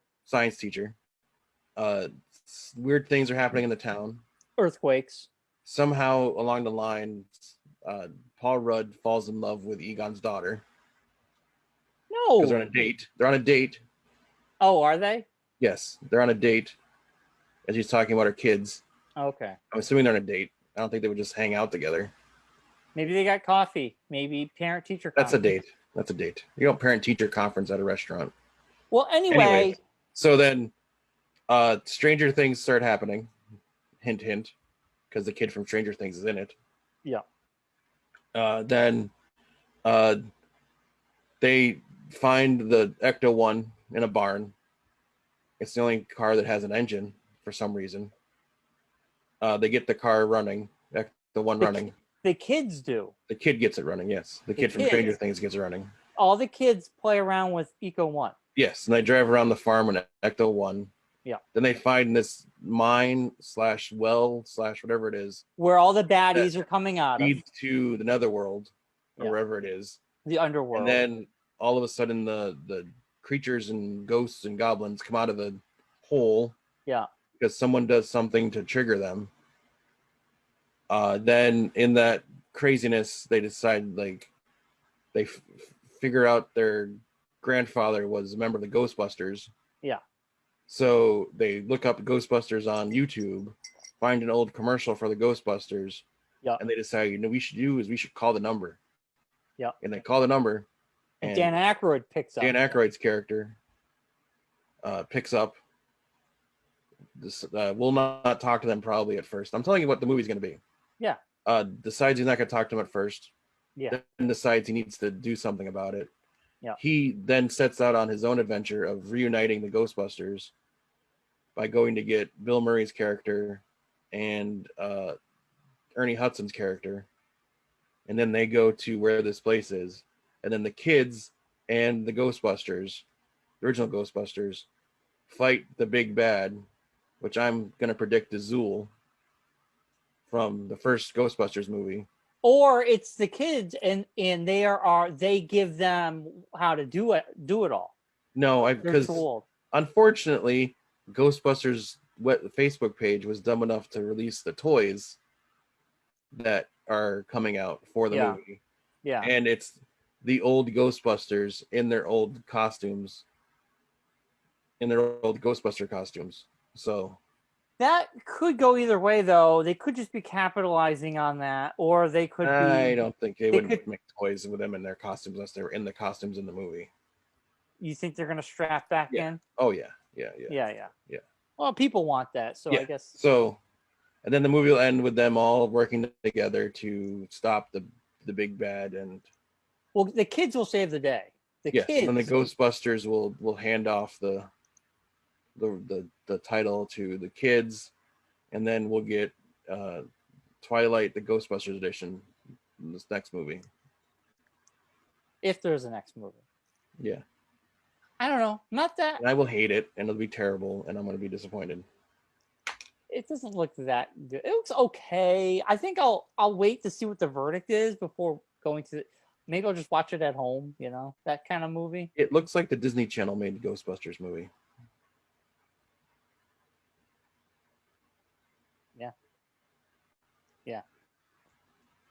Uh, Weird things are happening in the town. Earthquakes. Somehow along the line, Paul Rudd falls in love with Egon's daughter. No. Because they're on a date. Oh, are they? Yes, they're on a date. And she's talking about her kids. Okay. I'm assuming they're on a date. I don't think they would just hang out together. Maybe they got coffee. Maybe parent-teacher conference. That's a date. You don't parent-teacher conference at a restaurant. Well, anyway. So then Stranger Things start happening. Hint, hint. Because the kid from Stranger Things is in it. Yeah. Then they find the Ecto-1 in a barn. It's the only car that has an engine for some reason. They get the car running, Ecto-1 running. The kids do. The kid gets it running, yes. The kid from Stranger Things gets it running. All the kids play around with Eco-1. Yes, and they drive around the farm in Ecto-1. Yeah. Then they find this mine / well / whatever it is. Where all the baddies are coming out of. Leads to the netherworld, or wherever it is. The underworld. And then all of a sudden the creatures and ghosts and goblins come out of the hole. Yeah. Because someone does something to trigger them. Then in that craziness, they decide they figure out their grandfather was a member of the Ghostbusters. Yeah. So they look up Ghostbusters on YouTube, find an old commercial for the Ghostbusters. Yeah. And they decide, we should call the number. Yeah. And they call the number. And Dan Aykroyd picks up. Dan Aykroyd's character picks up. This will not talk to them probably at first. I'm telling you what the movie's going to be. Yeah. Decides he's not going to talk to them at first. Yeah. Then decides he needs to do something about it. Yeah. He then sets out on his own adventure of reuniting the Ghostbusters by going to get Bill Murray's character and Ernie Hudson's character. And then they go to where this place is. And then the kids and the Ghostbusters, the original Ghostbusters, fight the big bad, which I'm going to predict is Zool from the first Ghostbusters movie. Or it's the kids and they give them how to do it all. No, because unfortunately, Ghostbusters Facebook page was dumb enough to release the toys that are coming out for the movie. Yeah. And it's the old Ghostbusters in their old costumes, in their old Ghostbuster costumes. So that could go either way, though. They could just be capitalizing on that, or they could be... I don't think they would make toys with them in their costumes unless they were in the costumes in the movie. You think they're going to strap back in? Oh, yeah. Well, people want that, so I guess... So, and then the movie will end with them all working together to stop the big bad and... Well, the kids will save the day. Kids. And then the Ghostbusters will hand off the title to the kids, and then we'll get Twilight, the Ghostbusters edition in this next movie. If there's a next movie. Yeah. I don't know. Not that. And I will hate it, and it'll be terrible, and I'm going to be disappointed. It doesn't look that good. It looks okay. I think I'll wait to see what the verdict is before going to... Maybe I'll just watch it at home, that kind of movie. It looks like the Disney Channel made the Ghostbusters movie. Yeah.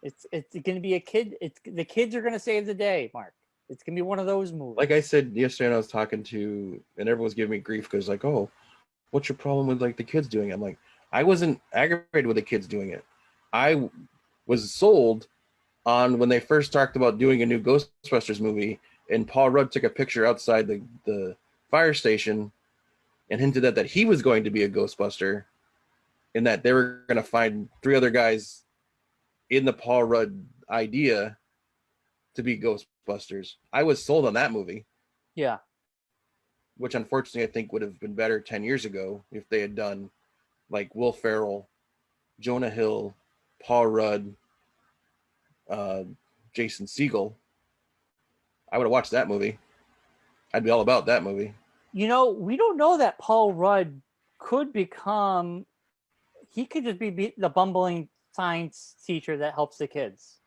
It's going to be a kid. The kids are going to save the day, Mark. It's going to be one of those movies. Like I said yesterday, when I was talking to, and everyone was giving me grief because oh, what's your problem with the kids doing it? I'm like, I wasn't aggravated with the kids doing it. I was sold on when they first talked about doing a new Ghostbusters movie, and Paul Rudd took a picture outside the fire station and hinted that he was going to be a Ghostbuster. in that they were going to find 3 other guys in the Paul Rudd idea to be Ghostbusters. I was sold on that movie. Yeah. Which unfortunately I think would have been better 10 years ago if they had done like Will Ferrell, Jonah Hill, Paul Rudd, Jason Segel. I would have watched that movie. I'd be all about that movie. We don't know that Paul Rudd could become, he could just be the bumbling science teacher that helps the kids.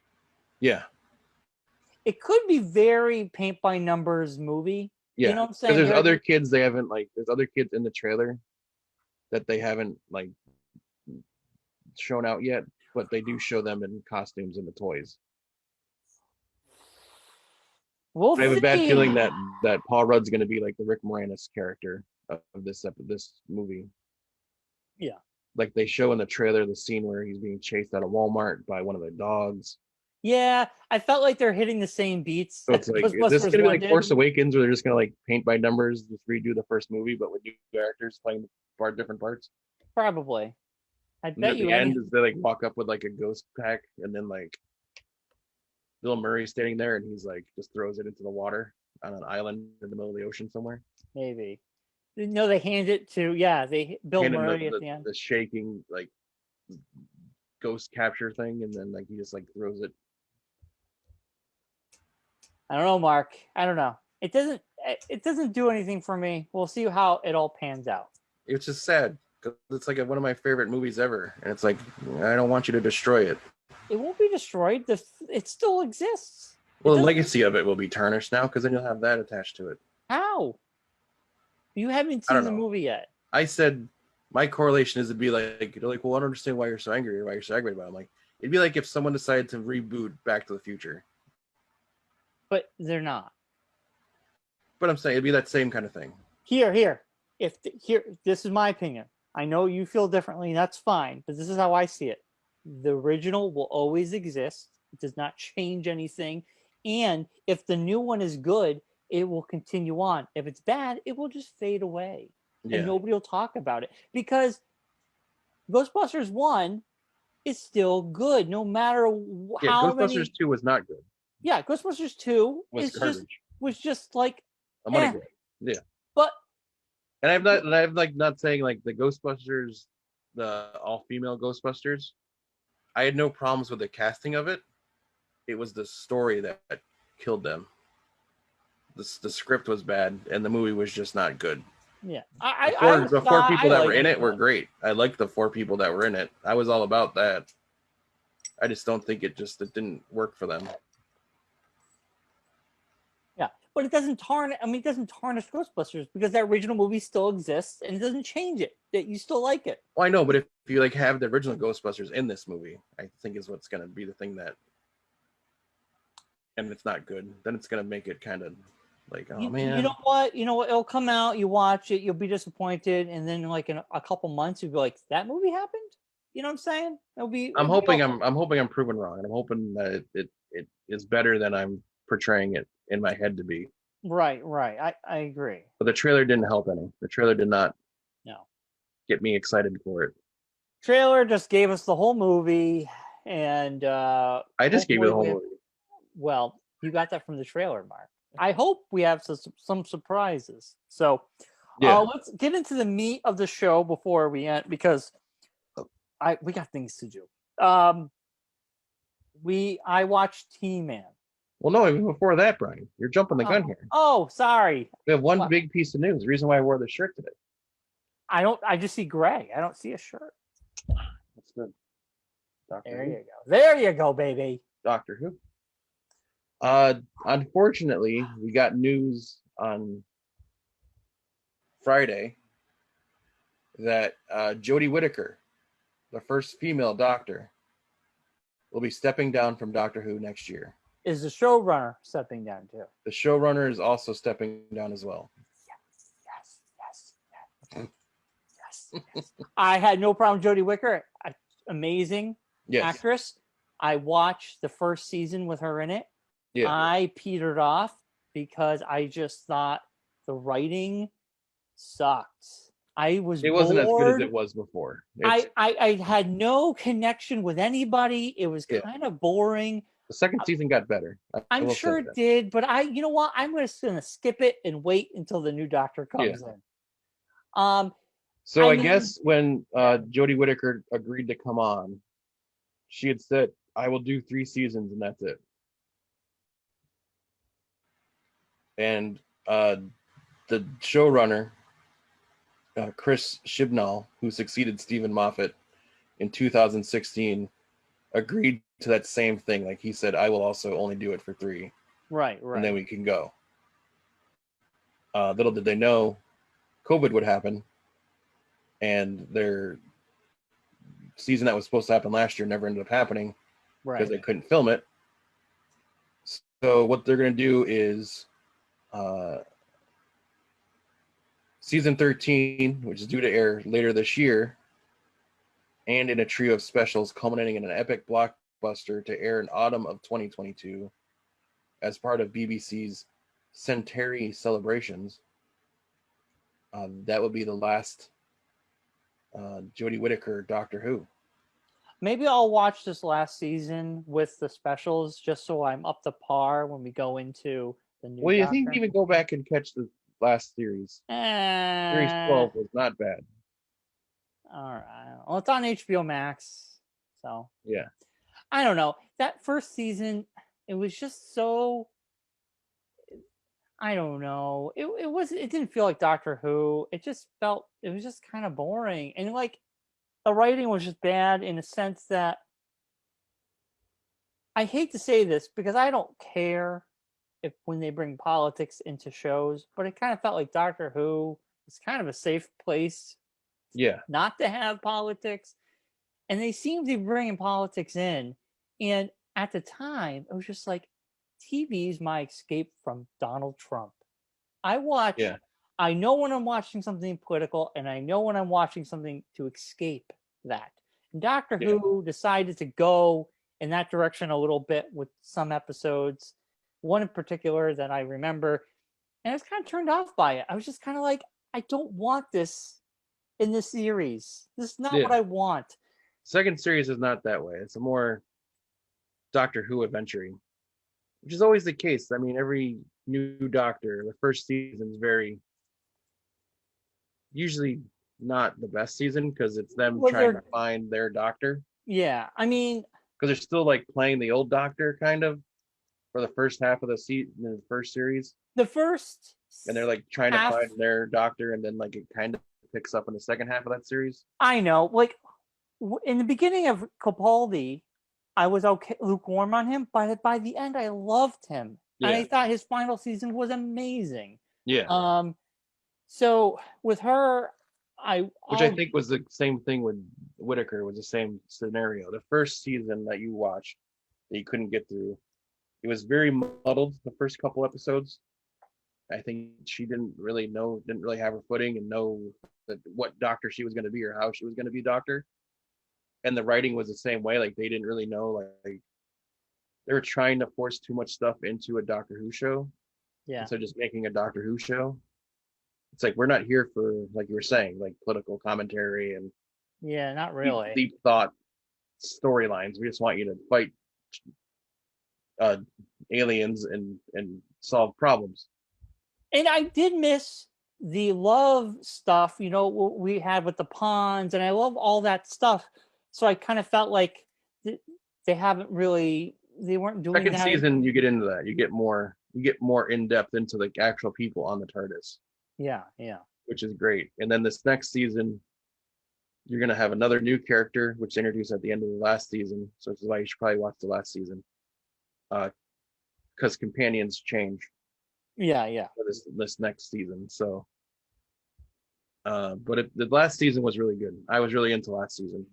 Yeah. It could be very paint by numbers movie. Yeah. You know what I'm saying? Because there's other kids they haven't there's other kids in the trailer that they haven't shown out yet, but they do show them in costumes and the toys. We'll I have see. a bad feeling that Paul Rudd's going to be like the Rick Moranis character of this movie. Yeah. Like they show in the trailer the scene where he's being chased out of Walmart by one of the dogs. Yeah, I felt like they're hitting the same beats. So it's like, is this going to be like Force Awakens, where they're just going to like paint by numbers, just redo the first movie, but with new characters playing different parts? Probably. I bet at the end, is they like walk up with like a ghost pack, and then like Bill Murray's standing there, and he's like just throws it into the water on an island in the middle of the ocean somewhere. Maybe. No, they hand it to Bill Murray at the end. The shaking like ghost capture thing, and then like he just like throws it. I don't know, Mark. I don't know. It doesn't do anything for me. We'll see how it all pans out. It's just sad because it's like one of my favorite movies ever, and it's like I don't want you to destroy it. It won't be destroyed. It still exists. Well, the legacy of it will be tarnished now because then you'll have that attached to it. How? You haven't seen the movie yet. I said my correlation is to be like, well, I don't understand why you're so angry or why you're so aggravated about it. I'm like, it'd be like if someone decided to reboot Back to the Future. But they're not. But I'm saying it'd be that same kind of thing. Here. This is my opinion. I know you feel differently, and that's fine, but this is how I see it. The original will always exist. It does not change anything. And if the new one is good, it will continue on. If it's bad, it will just fade away. Yeah. And nobody will talk about it. Because Ghostbusters 1 is still good, no matter how many... Ghostbusters 2 was not good. Yeah, Ghostbusters 2 was just like... a money grab. Yeah. But... And I'm not saying like the Ghostbusters, the all-female Ghostbusters, I had no problems with the casting of it. It was the story that killed them. The script was bad, and the movie was just not good. Yeah, the four people that were in it were great. I liked the 4 people that were in it. I was all about that. I just don't think it didn't work for them. Yeah, but it doesn't tarnish. I mean, it doesn't tarnish Ghostbusters because that original movie still exists, and it doesn't change it. That you still like it. Well, I know, but if you like have the original Ghostbusters in this movie, I think is what's going to be the thing that, and it's not good. Then it's going to make it kind of like, oh man. You know what? It'll come out. You watch it. You'll be disappointed, and then like in a couple months, you'll be like, that movie happened. You know what I'm saying? I'm hoping I'm proven wrong, and I'm hoping that it is better than I'm portraying it in my head to be. Right. I agree. But the trailer didn't help any. The trailer did not get me excited for it. Trailer just gave us the whole movie, and I just gave you the whole movie. Well, you got that from the trailer, Mark. I hope we have some surprises. So let's get into the meat of the show before we end, because we got things to do. I watched T-Man. Well, no, even before that, Brian, you're jumping the gun here. Oh, sorry. We have one big piece of news. The reason why I wore the shirt today. I just see gray. I don't see a shirt. That's good. There you go, baby. Doctor Who. Unfortunately, we got news on Friday that Jodie Whittaker, the first female Doctor, will be stepping down from Doctor Who next year. Is the showrunner stepping down too? The showrunner is also stepping down as well. Yes. I had no problem with Jodie Whittaker. Amazing actress. I watched the first season with her in it. Yeah. I petered off because I just thought the writing sucked. I was It wasn't as good as bored. it was before. I had no connection with anybody. It was Yeah. kind of boring. The second season got better. I I'm will say sure it that. did, but you know what? I'm gonna skip it and wait until the new doctor Yeah. comes in. Um, So I I mean, guess when Jodie Whittaker agreed to come on, she had said, "I will do 3 seasons and that's it." And the showrunner, Chris Chibnall, who succeeded Stephen Moffat in 2016, agreed to that same thing. Like he said, "I will also only do it for 3, right. and then we can go." Little did they know, COVID would happen, and their season that was supposed to happen last year never ended up happening because they couldn't film it. So what they're going to do is season 13, which is due to air later this year, and in a trio of specials culminating in an epic blockbuster to air in autumn of 2022 as part of BBC's Centenary celebrations. That would be the last Jodie Whittaker Doctor Who. Maybe I'll watch this last season with the specials just so I'm up to par when we go into the new Well, you think you doctor. can even go back and catch the last series. Series 12 was not bad. All right. Well, it's on HBO Max, so yeah. I don't know. That first season, it was just so. I don't know. It was. It didn't feel like Doctor Who. It just felt. It was just kind of boring, and like the writing was just bad in the sense that I hate to say this because I don't care if when they bring politics into shows, but it kind of felt like Doctor Who is kind of a safe place not to have politics. And they seemed to be bringing politics in. And at the time, it was just like, TV is my escape from Donald Trump. I know when I'm watching something political, and I know when I'm watching something to escape that. And Doctor Who decided to go in that direction a little bit with some episodes, one in particular that I remember, and I was kind of turned off by it. I was just kind of like, I don't want this in this series. This is not what I want. Second series is not that way. It's a more Doctor Who adventuring, which is always the case. I mean, every new Doctor, the first season is usually not the best season because it's them trying to find their Doctor. Yeah, I mean, because they're still like playing the old Doctor kind of for the first half of the season, the first series. And they're like trying to find their Doctor, and then like it kind of picks up in the second half of that series. I know, like in the beginning of Capaldi, I was okay, lukewarm on him, but by the end, I loved him, and I thought his final season was amazing. Yeah. So with her, which I think was the same thing with Whittaker. Was the same scenario. The first season that you watched that you couldn't get through, it was very muddled. The first couple episodes, I think she didn't really have her footing and know that what Doctor she was going to be or how she was going to be Doctor. And the writing was the same way. Like they didn't really know. Like they were trying to force too much stuff into a Doctor Who show. Yeah. So just making a Doctor Who show. It's like we're not here for, like you were saying, like political commentary and not really deep thought storylines. We just want you to fight aliens and solve problems. And I did miss the love stuff, we had with the ponds, and I love all that stuff. So I kind of felt like they weren't doing Second that. season, you get into that. You get more in depth into the actual people on the TARDIS. Yeah. Which is great. And then this next season, you're gonna have another new character, which introduced at the end of the last season. So this is why you should probably watch the last season. Because companions change. Yeah. For this next season. So but the last season was really good. I was really into last season.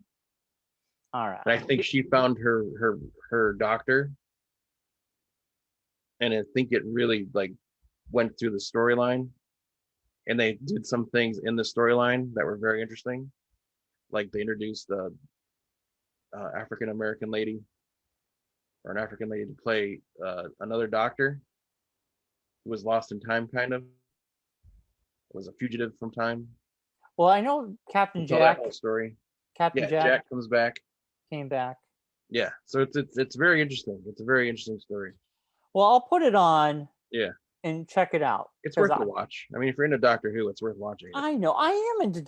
All right. And I think she found her Doctor. And I think it really like went through the storyline. And they did some things in the storyline that were very interesting. Like they introduced the African American lady or an African lady to play another Doctor who was lost in time, kind of. Was a fugitive from time. Well, I know Captain Tell that Jack. whole story. Captain Yeah, Jack Jack comes back. came back. Yeah, so it's very interesting. It's a very interesting story. Well, I'll put it on. Yeah, and check it out. it's worth a watch. I mean, if you're into Doctor Who, it's worth watching. I know. I am into.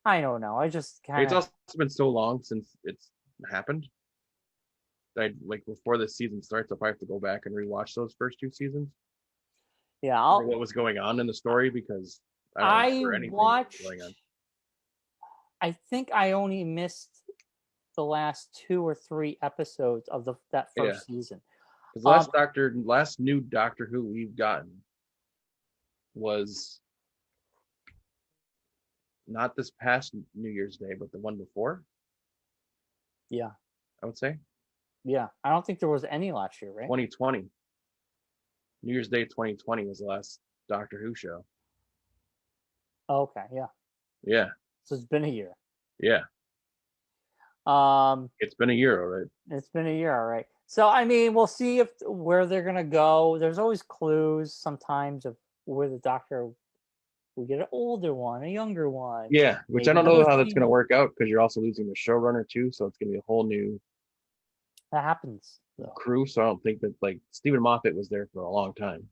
I don't know. I just kind of. It's also been so long since it's happened. That like before this season starts, I'll probably have to go back and rewatch those first 2 seasons. Yeah, what was going on in the story because I don't remember anything going on. I think I only missed the last 2 or 3 episodes of that first season. Because last new Doctor Who we've gotten was not this past New Year's Day, but the one before. Yeah, I would say. Yeah, I don't think there was any last year, right? 2020. New Year's Day 2020 was the last Doctor Who show. Oh, okay, yeah. Yeah. So it's been a year. Yeah. It's been a year, all right. It's been a year, all right. So I mean, we'll see where they're gonna go. There's always clues sometimes of where the Doctor. We get an older one, a younger one. Yeah, which I don't know how that's gonna work out because you're also losing the showrunner too, so it's gonna be a whole new. That happens. Crew, so I don't think that like Stephen Moffat was there for a long time.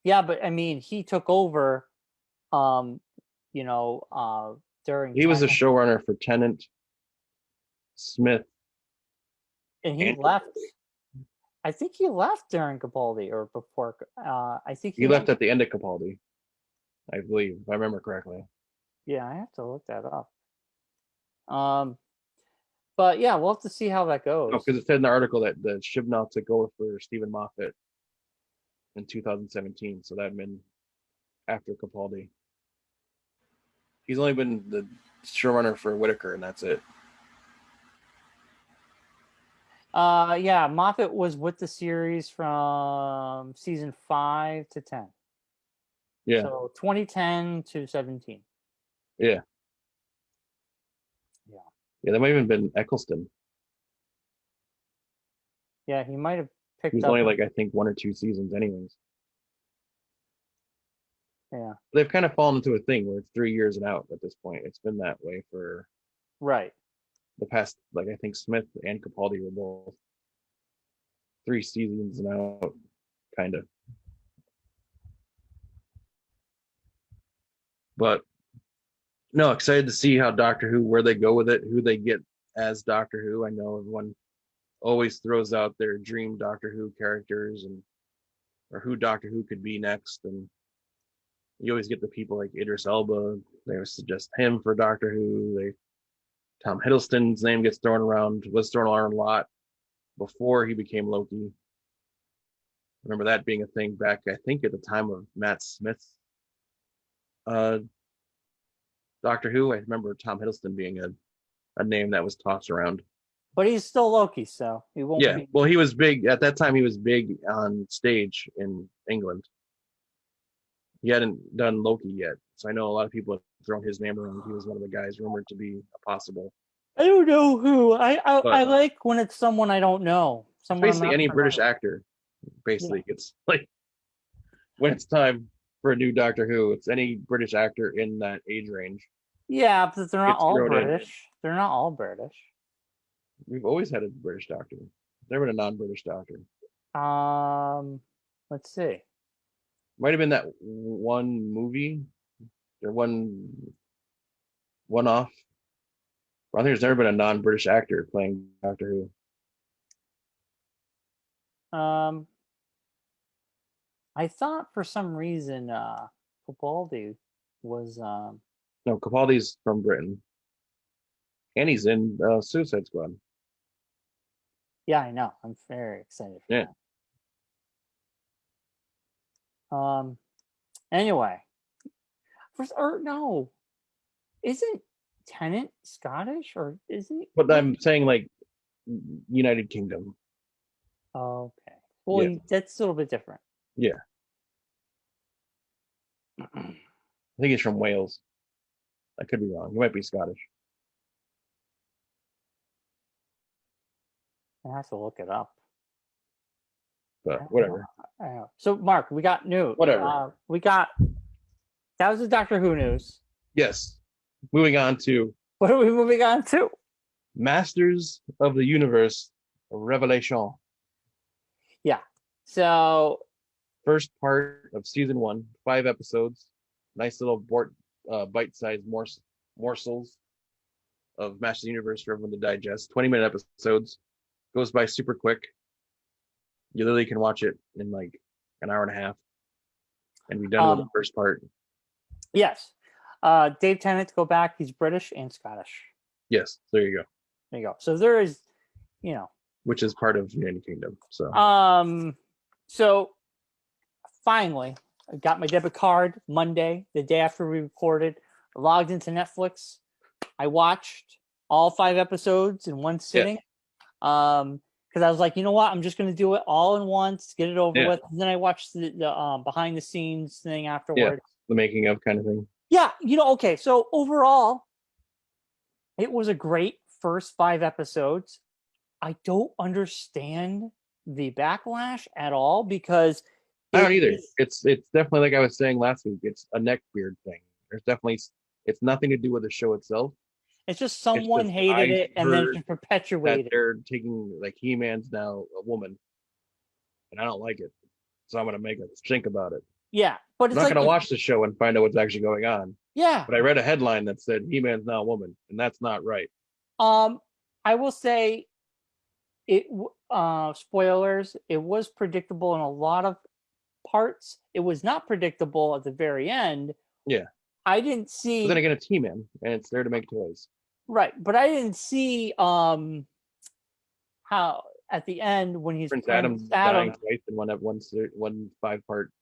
Yeah, but I mean, he took over. During. He was the showrunner for Tennant, Smith, and he left. I think he left during Capaldi or before. I think he left at the end of Capaldi, I believe, if I remember correctly. Yeah, I have to look that up. But yeah, we'll have to see how that goes. Because it said in the article that the Chibnall took over for Stephen Moffat in 2017, so that had been after Capaldi. He's only been the showrunner for Whittaker, and that's it. Yeah, Moffat was with the series from season 5 to 10. Yeah. So 2010 to 17. Yeah. Yeah, that might have even been Eccleston. Yeah, he might have picked up. He was only like, I think, 1 or 2 seasons anyways. Yeah. They've kind of fallen into a thing where it's 3 years and out at this point. It's been that way for the past, like, I think Smith and Capaldi were both 3 seasons and out, kind of. But no, excited to see how Doctor Who, where they go with it, who they get as Doctor Who. I know everyone always throws out their dream Doctor Who characters or who Doctor Who could be next, and you always get the people like Idris Elba. They always suggest him for Doctor Who. Tom Hiddleston's name was thrown around a lot before he became Loki. Remember that being a thing back, I think, at the time of Matt Smith's Doctor Who. I remember Tom Hiddleston being a name that was tossed around. But he's still Loki, so he won't be. Well, he was big at that time. He was big on stage in England. He hadn't done Loki yet, so I know a lot of people have thrown his name around. He was one of the guys rumored to be a possible. I don't know who. I like when it's someone I don't know. Someone basically any British actor. Basically, it's like when it's time for a new Doctor Who, it's any British actor in that age range. Yeah, but they're not all British. They're not all British. We've always had a British Doctor. Never been a non-British Doctor. Let's see. Might have been that one movie or one-off. I think there's never been a non-British actor playing Doctor Who. I thought for some reason Capaldi was No, Capaldi's from Britain. And he's in Suicide Squad. Yeah, I know. I'm very excited for that. Anyway. Isn't Tennant Scottish or isn't he? But I'm saying like United Kingdom. Okay. Well, that's a little bit different. Yeah. I think he's from Wales. I could be wrong. He might be Scottish. I have to look it up. But whatever. So, Mark, we got news. Whatever. That was the Doctor Who news. Yes. Moving on to What are we moving on to? Masters of the Universe Revelation. Yeah. So First part of season 1, 5 episodes. Nice little bite-sized morsels of Masters of the Universe for everyone to digest. 20-minute episodes. Goes by super quick. You literally can watch it in like an hour and a half and be done with the first part. Yes. Dave Tennant, to go back, he's British and Scottish. Yes, there you go. There you go. So there is, which is part of the United Kingdom. So finally, I got my debit card Monday, the day after we recorded. I logged into Netflix. I watched all 5 episodes in one sitting. Because I was like, you know what? I'm just going to do it all in once, get it over with. And then I watched the behind the scenes thing afterward. The making of kind of thing. Yeah, okay. So overall, it was a great first 5 episodes. I don't understand the backlash at all because I don't either. It's definitely, like I was saying last week, it's a neckbeard thing. It's nothing to do with the show itself. It's just someone hated it and then just perpetuated. They're taking, like, He-Man's now a woman, and I don't like it, so I'm gonna make a stink about it. Yeah, but I'm not gonna watch the show and find out what's actually going on. Yeah, but I read a headline that said He-Man's now a woman, and that's not right. I will say, it spoilers. It was predictable in a lot of parts. It was not predictable at the very end. Yeah. I didn't see. But then again, it's He-Man, and it's there to make toys. Right, but I didn't see how at the end when he's Prince Adam's dying twice in one 5-part.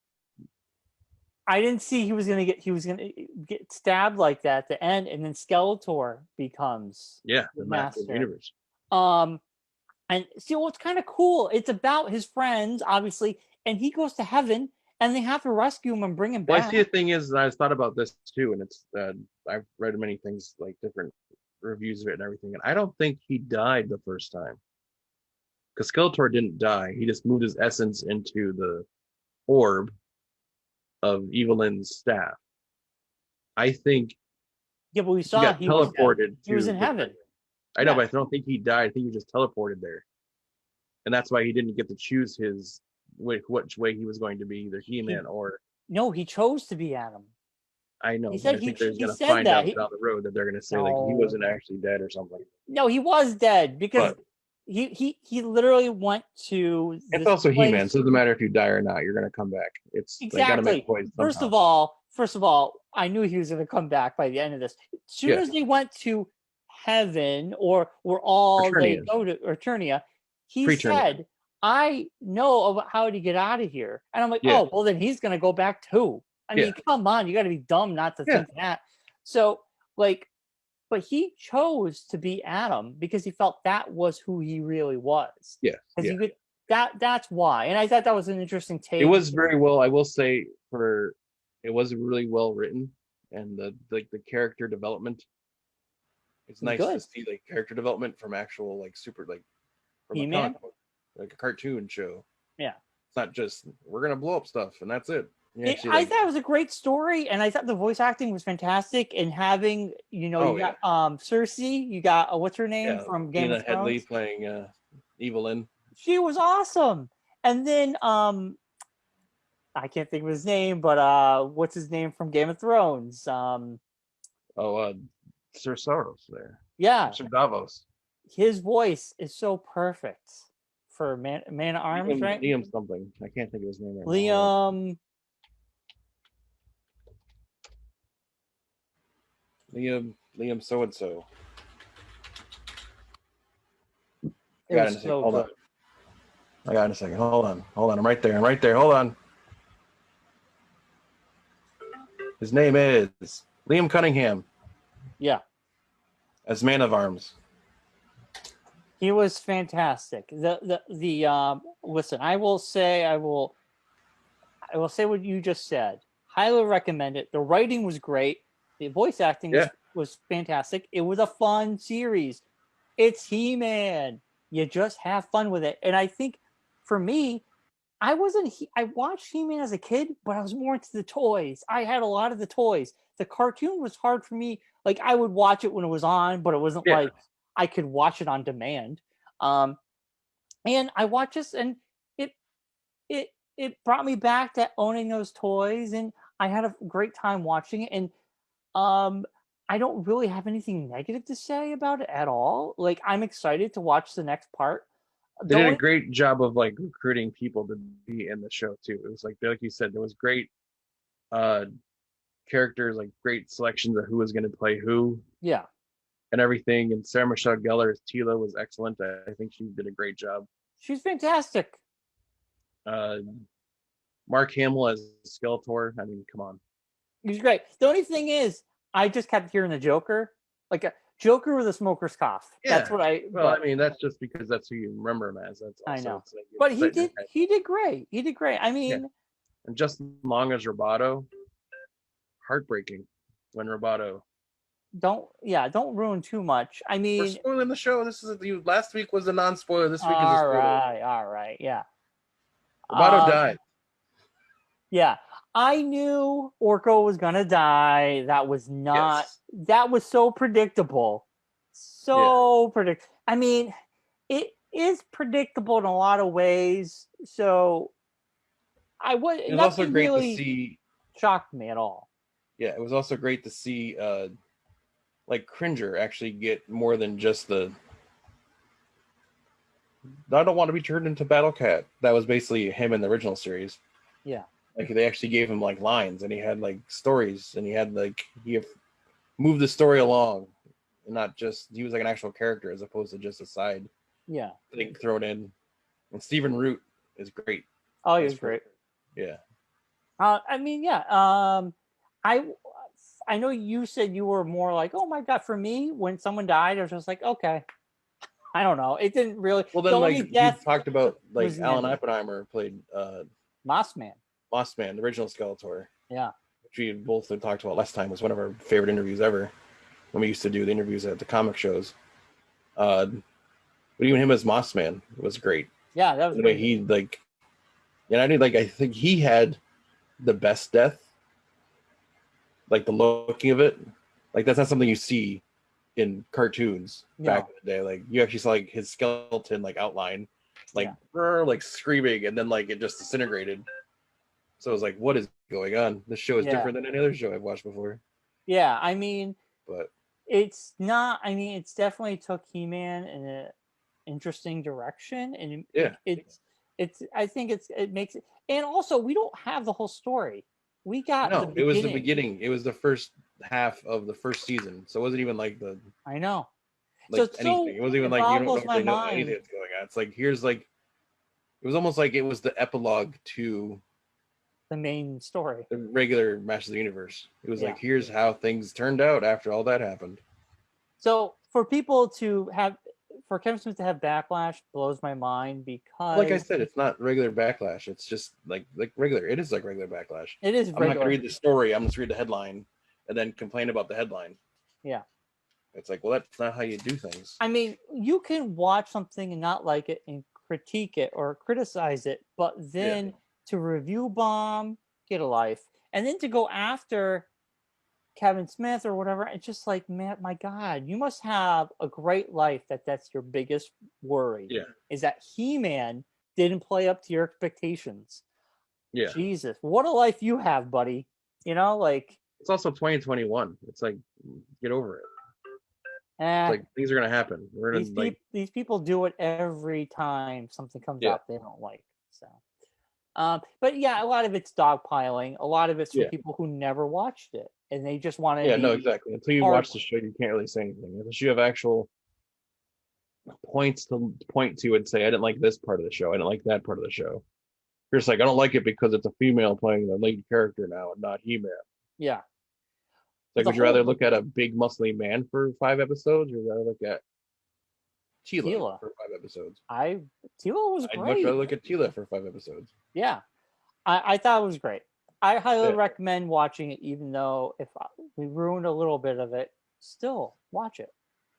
I didn't see he was gonna get stabbed like that at the end, and then Skeletor becomes the master of the universe. And see, what's kind of cool. It's about his friends, obviously, and he goes to heaven. And they have to rescue him and bring him back. Well, I see, the thing is, I thought about this too, and it's I've read many things, like different reviews of it and everything, and I don't think he died the first time. Because Skeletor didn't die; he just moved his essence into the orb of Evelyn's staff. I think. Yeah, but we saw he got teleported. He was in heaven. I know, but I don't think he died. I think he just teleported there, and that's why he didn't get to choose his. Which way he was going to be, either He-Man or... No, he chose to be Adam. I know. He said I think they're going to find out down the road that they're going to say like he wasn't actually dead or something. No, he was dead because he literally went to... It's also He-Man, so it doesn't matter if you die or not. You're going to come back. It's exactly. They got to make toys somehow. First of all, I knew he was going to come back by the end of this. As soon as they went to heaven or they go to Eternia, he said... I know about how to get out of here. And I'm like, oh, well, then he's going to go back too. I mean, come on, you got to be dumb not to think that. So, like, but he chose to be Adam because he felt that was who he really was. Yeah. Because he could, that's why. And I thought that was an interesting take. It was very well, I will say, it was really well written, and the character development. It's nice to see like character development from actual from He-Man? a comic book. Like a cartoon show. Yeah. It's not just we're gonna blow up stuff and that's it. I thought it was a great story, and I thought the voice acting was fantastic. And having you got Cersei, you got what's her name from Game of Thrones? Headley playing Evelyn. She was awesome. And then I can't think of his name, but what's his name from Game of Thrones? Sir Soros there. Yeah. Sir Davos. His voice is so perfect. For Man at Arms, right? Liam something. I can't think of his name right now. Liam so and so. I got it in a second. Hold on. I got it in a second. Hold on. I'm right there. Hold on. His name is Liam Cunningham. Yeah. As Man of Arms. He was fantastic. Listen, I will say what you just said. Highly recommend it. The writing was great. The voice acting was fantastic. It was a fun series. It's He-Man. You just have fun with it. And I think for me, I wasn't. I watched He-Man as a kid, but I was more into the toys. I had a lot of the toys. The cartoon was hard for me. Like I would watch it when it was on, but it wasn't like I could watch it on demand. And I watched this, and it it it brought me back to owning those toys, and I had a great time watching it. And I don't really have anything negative to say about it at all. Like I'm excited to watch the next part. They did a great job of like recruiting people to be in the show too. It was like you said, there was great characters, like great selections of who was going to play who. Yeah. And everything. And Sarah Michelle Gellar as Tila was excellent. I think she did a great job. She's fantastic. Mark Hamill as Skeletor. I mean, come on. He's great. The only thing is, I just kept hearing the Joker, like a Joker with a smoker's cough. Yeah. That's what I. Well, I mean, that's just because that's who you remember him as. That's also, I know. Like, but he did. He did great. He did great. I mean, and Justin Long as Roboto. Heartbreaking when Roboto. Don't ruin too much. I mean, we're spoiling the show. This is last week was a non-spoiler. This week is a spoiler. All right, yeah. Roboto died. Yeah, I knew Orko was gonna die. That was not. Yes. That was so predictable. Predictable. I mean, it is predictable in a lot of ways. So I was. It was also great to see. Shocked me at all. Yeah, it was also great to see. Like Cringer actually get more than just the I don't want to be turned into Battle Cat. That was basically him in the original series. Yeah. Like they actually gave him like lines and he had like stories and he had like he moved the story along and not just he was like an actual character as opposed to just a side thing thrown in. And Stephen Root is great. Oh, he was great. Yeah. I mean, I know you said you were more like, oh my God, for me, when someone died, I was just like, okay. I don't know. It didn't really. Well, then, like, you talked about, like, Alan Oppenheimer played Mossman, the original Skeletor. Yeah. Which we both had talked about last time. It was one of our favorite interviews ever when we used to do the interviews at the comic shows. But even him as Mossman was great. Yeah, that was the way he, like, and I think he had the best death. Like the looking of it, like that's not something you see in cartoons back in the day. Like you actually saw like his skeleton like outline, like like screaming, and then like it just disintegrated. So it was like, what is going on? This show is different than any other show I've watched before. Yeah, I mean, but it's not. I mean, it's definitely took He-Man in an interesting direction, and it's. I think it makes it, and also we don't have the whole story. We got it was the beginning. It was the first half of the first season, so it wasn't even like the. I know. Like so, anything. It wasn't even like you don't really know anything that's going on. It's like here's like, it was almost like it was the epilogue to the main story, the regular Masters of the Universe. It was like here's how things turned out after all that happened. So for people to have. For Kevin Smith to have backlash blows my mind because, like I said, it's not regular backlash. It's just like regular. It is like regular backlash. It is. I'm not gonna read the story. I'm just read the headline and then complain about the headline. Yeah. It's like, well, that's not how you do things. I mean, you can watch something and not like it and critique it or criticize it, but then to review bomb, get a life, and then to go after Kevin Smith or whatever, it's just like, man, my God, you must have a great life that's your biggest worry. Yeah. Is that He-Man didn't play up to your expectations. Yeah. Jesus, what a life you have, buddy. You know, like. It's also 2021. It's like, get over it. It's like, things are going to happen. These people do it every time something comes out they don't like. So. But yeah, a lot of it's dogpiling. A lot of it's for people who never watched it and they just want to. Yeah, no, exactly. Until you watch the show, you can't really say anything unless you have actual points to point to and say, I didn't like this part of the show. I didn't like that part of the show. You're just like, I don't like it because it's a female playing the lead character now and not He-Man. Yeah. Like, would you rather look at a big muscly man for 5 episodes, or would you rather look at Tila for 5 episodes? Tila was great. I'd much rather look at Tila for 5 episodes. Yeah, I thought it was great. I highly recommend watching it, even though if we ruined a little bit of it, still watch it.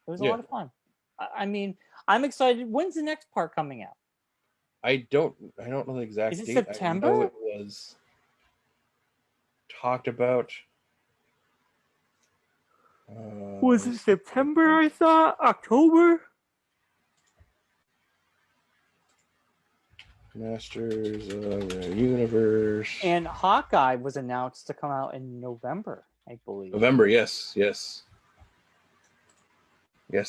It was a lot of fun. I mean, I'm excited. When's the next part coming out? I don't know the exact Is it date. September? I know it was talked about. Was it September? I thought October. Masters of the Universe. And Hawkeye was announced to come out in November, I believe. November, yes. Yes,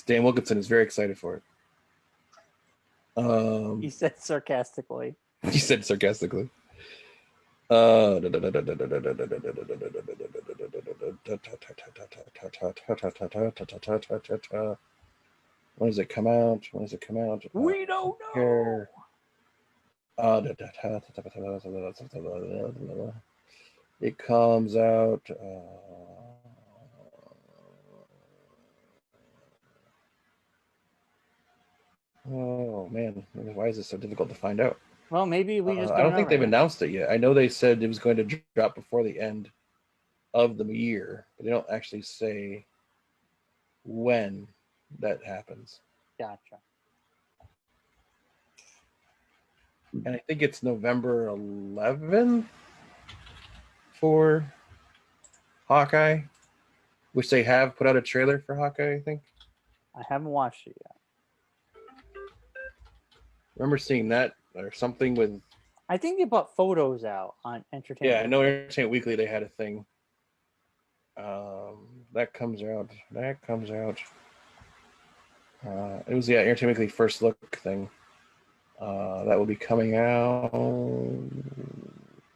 Dan Wilkinson is very excited for it. He said sarcastically. He said sarcastically. When does it come out? We don't know. It comes out. Oh man, why is it so difficult to find out? Well, maybe we just. I don't think they've announced it yet. I know they said it was going to drop before the end of the year, but they don't actually say when that happens. Gotcha. And I think it's November 11th for Hawkeye, which they have put out a trailer for Hawkeye, I think. I haven't watched it yet. Remember seeing that or something with. I think they put photos out on Entertainment. Yeah, I know Entertainment Weekly, they had a thing. That comes out. It was Entertainment Weekly first look thing. That will be coming out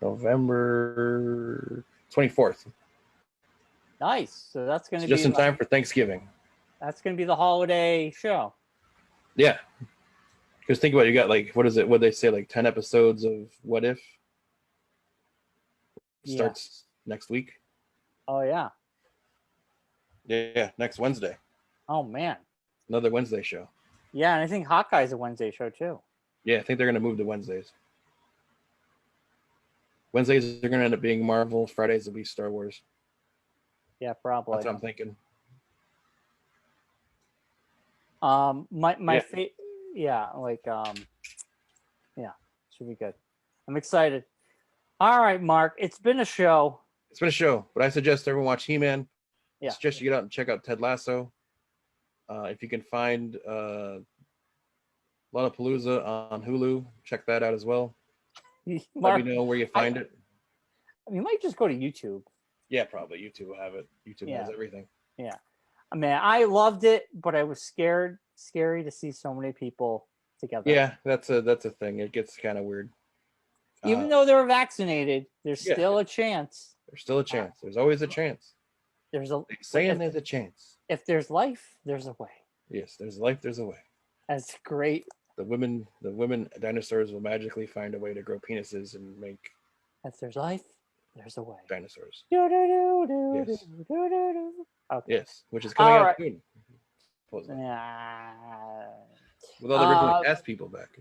November 24th. Nice. So that's going to be just in time for Thanksgiving. That's going to be the holiday show. Yeah. Because think about it, you got like, what is it? What they say, like 10 episodes of What If? Starts next week. Oh, yeah. Yeah, next Wednesday. Oh, man. Another Wednesday show. Yeah, and I think Hawkeye's a Wednesday show, too. Yeah, I think they're going to move to Wednesdays. Wednesdays are going to end up being Marvel. Fridays will be Star Wars. Yeah, probably. That's what I'm thinking. Should be good. I'm excited. All right, Mark, it's been a show. But I suggest everyone watch He-Man. Yeah. I suggest you get out and check out Ted Lasso. If you can find Lollapalooza on Hulu, check that out as well. Mark, let me know where you find it. You might just go to YouTube. Yeah, probably. YouTube will have it. YouTube has everything. Yeah. I mean, I loved it, but I was scary to see so many people together. Yeah, that's a thing. It gets kind of weird. Even though they're vaccinated, there's still a chance. There's still a chance. There's always a chance. There's a chance. If there's life, there's a way. Yes, there's life, there's a way. That's great. The women dinosaurs will magically find a way to grow penises and make. If there's life, there's a way. Dinosaurs. Yes. Okay. Yes, which is coming out soon. Yeah. With all the original cast people back.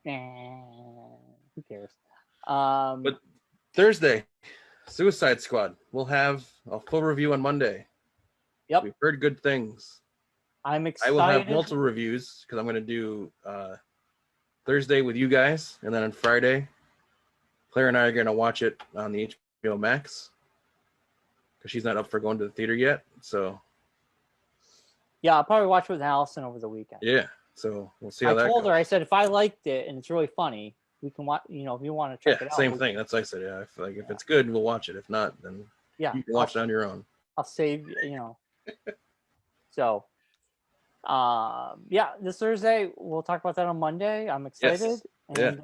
Who cares? But Thursday, Suicide Squad. We'll have a full review on Monday. Yep. We've heard good things. I'm excited. I will have multiple reviews because I'm going to do Thursday with you guys, and then on Friday, Claire and I are going to watch it on the HBO Max because she's not up for going to the theater yet. So, yeah, I'll probably watch with Allison over the weekend. Yeah, so we'll see how that goes. I told her, I said, if I liked it and it's really funny, we can watch. You know, if you want to check it out. Same thing. That's what I said. Yeah, if it's good, we'll watch it. If not, then you can watch it on your own. I'll save. So. This Thursday we'll talk about that on Monday. I'm excited. Yes.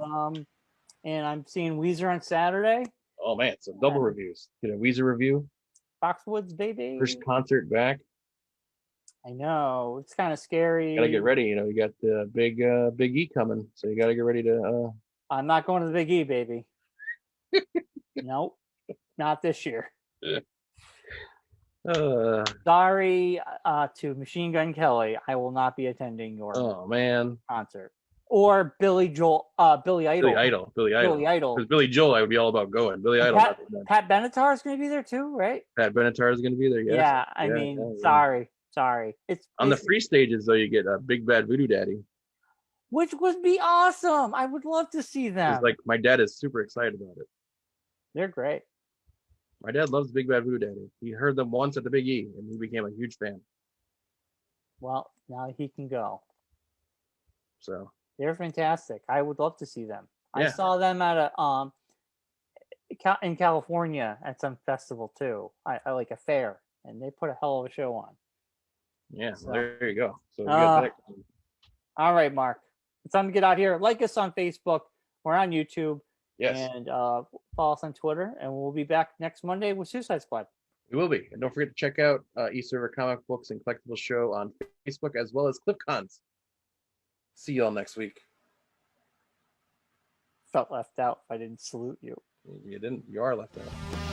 And I'm seeing Weezer on Saturday. Oh man, so double reviews. Get a Weezer review. Foxwoods, baby. First concert back. I know. It's kind of scary. Gotta get ready, you got the big E coming. So you gotta get ready to I'm not going to the Big E, baby. Nope. Not this year. Sorry to Machine Gun Kelly, I will not be attending your concert. Or Billy Idol. Billy Idol. Because Billy Joel, I would be all about going. Billy Idol. Pat Benatar is going to be there too, right? Pat Benatar is going to be there. Yes. Yeah, I mean, sorry. It's on the free stages though. You get a Big Bad Voodoo Daddy. which would be awesome. I would love to see them. It's like my dad is super excited about it. They're great. My dad loves Big Bad Voodoo Daddy. He heard them once at the Big E, and he became a huge fan. Well, now he can go. So they're fantastic. I would love to see them. Yeah. I saw them at a in California at some festival too. I like a fair, and they put a hell of a show on. Yeah, so, there you go. So all right, Mark. It's time to get out here. Like us on Facebook. We're on YouTube. Yes. And follow us on Twitter. And we'll be back next Monday with Suicide Squad. We will be. And don't forget to check out East River Comic Books and Collectibles Show on Facebook, as well as ClipCons. See y'all next week. Felt left out if I didn't salute you. You didn't. You are left out.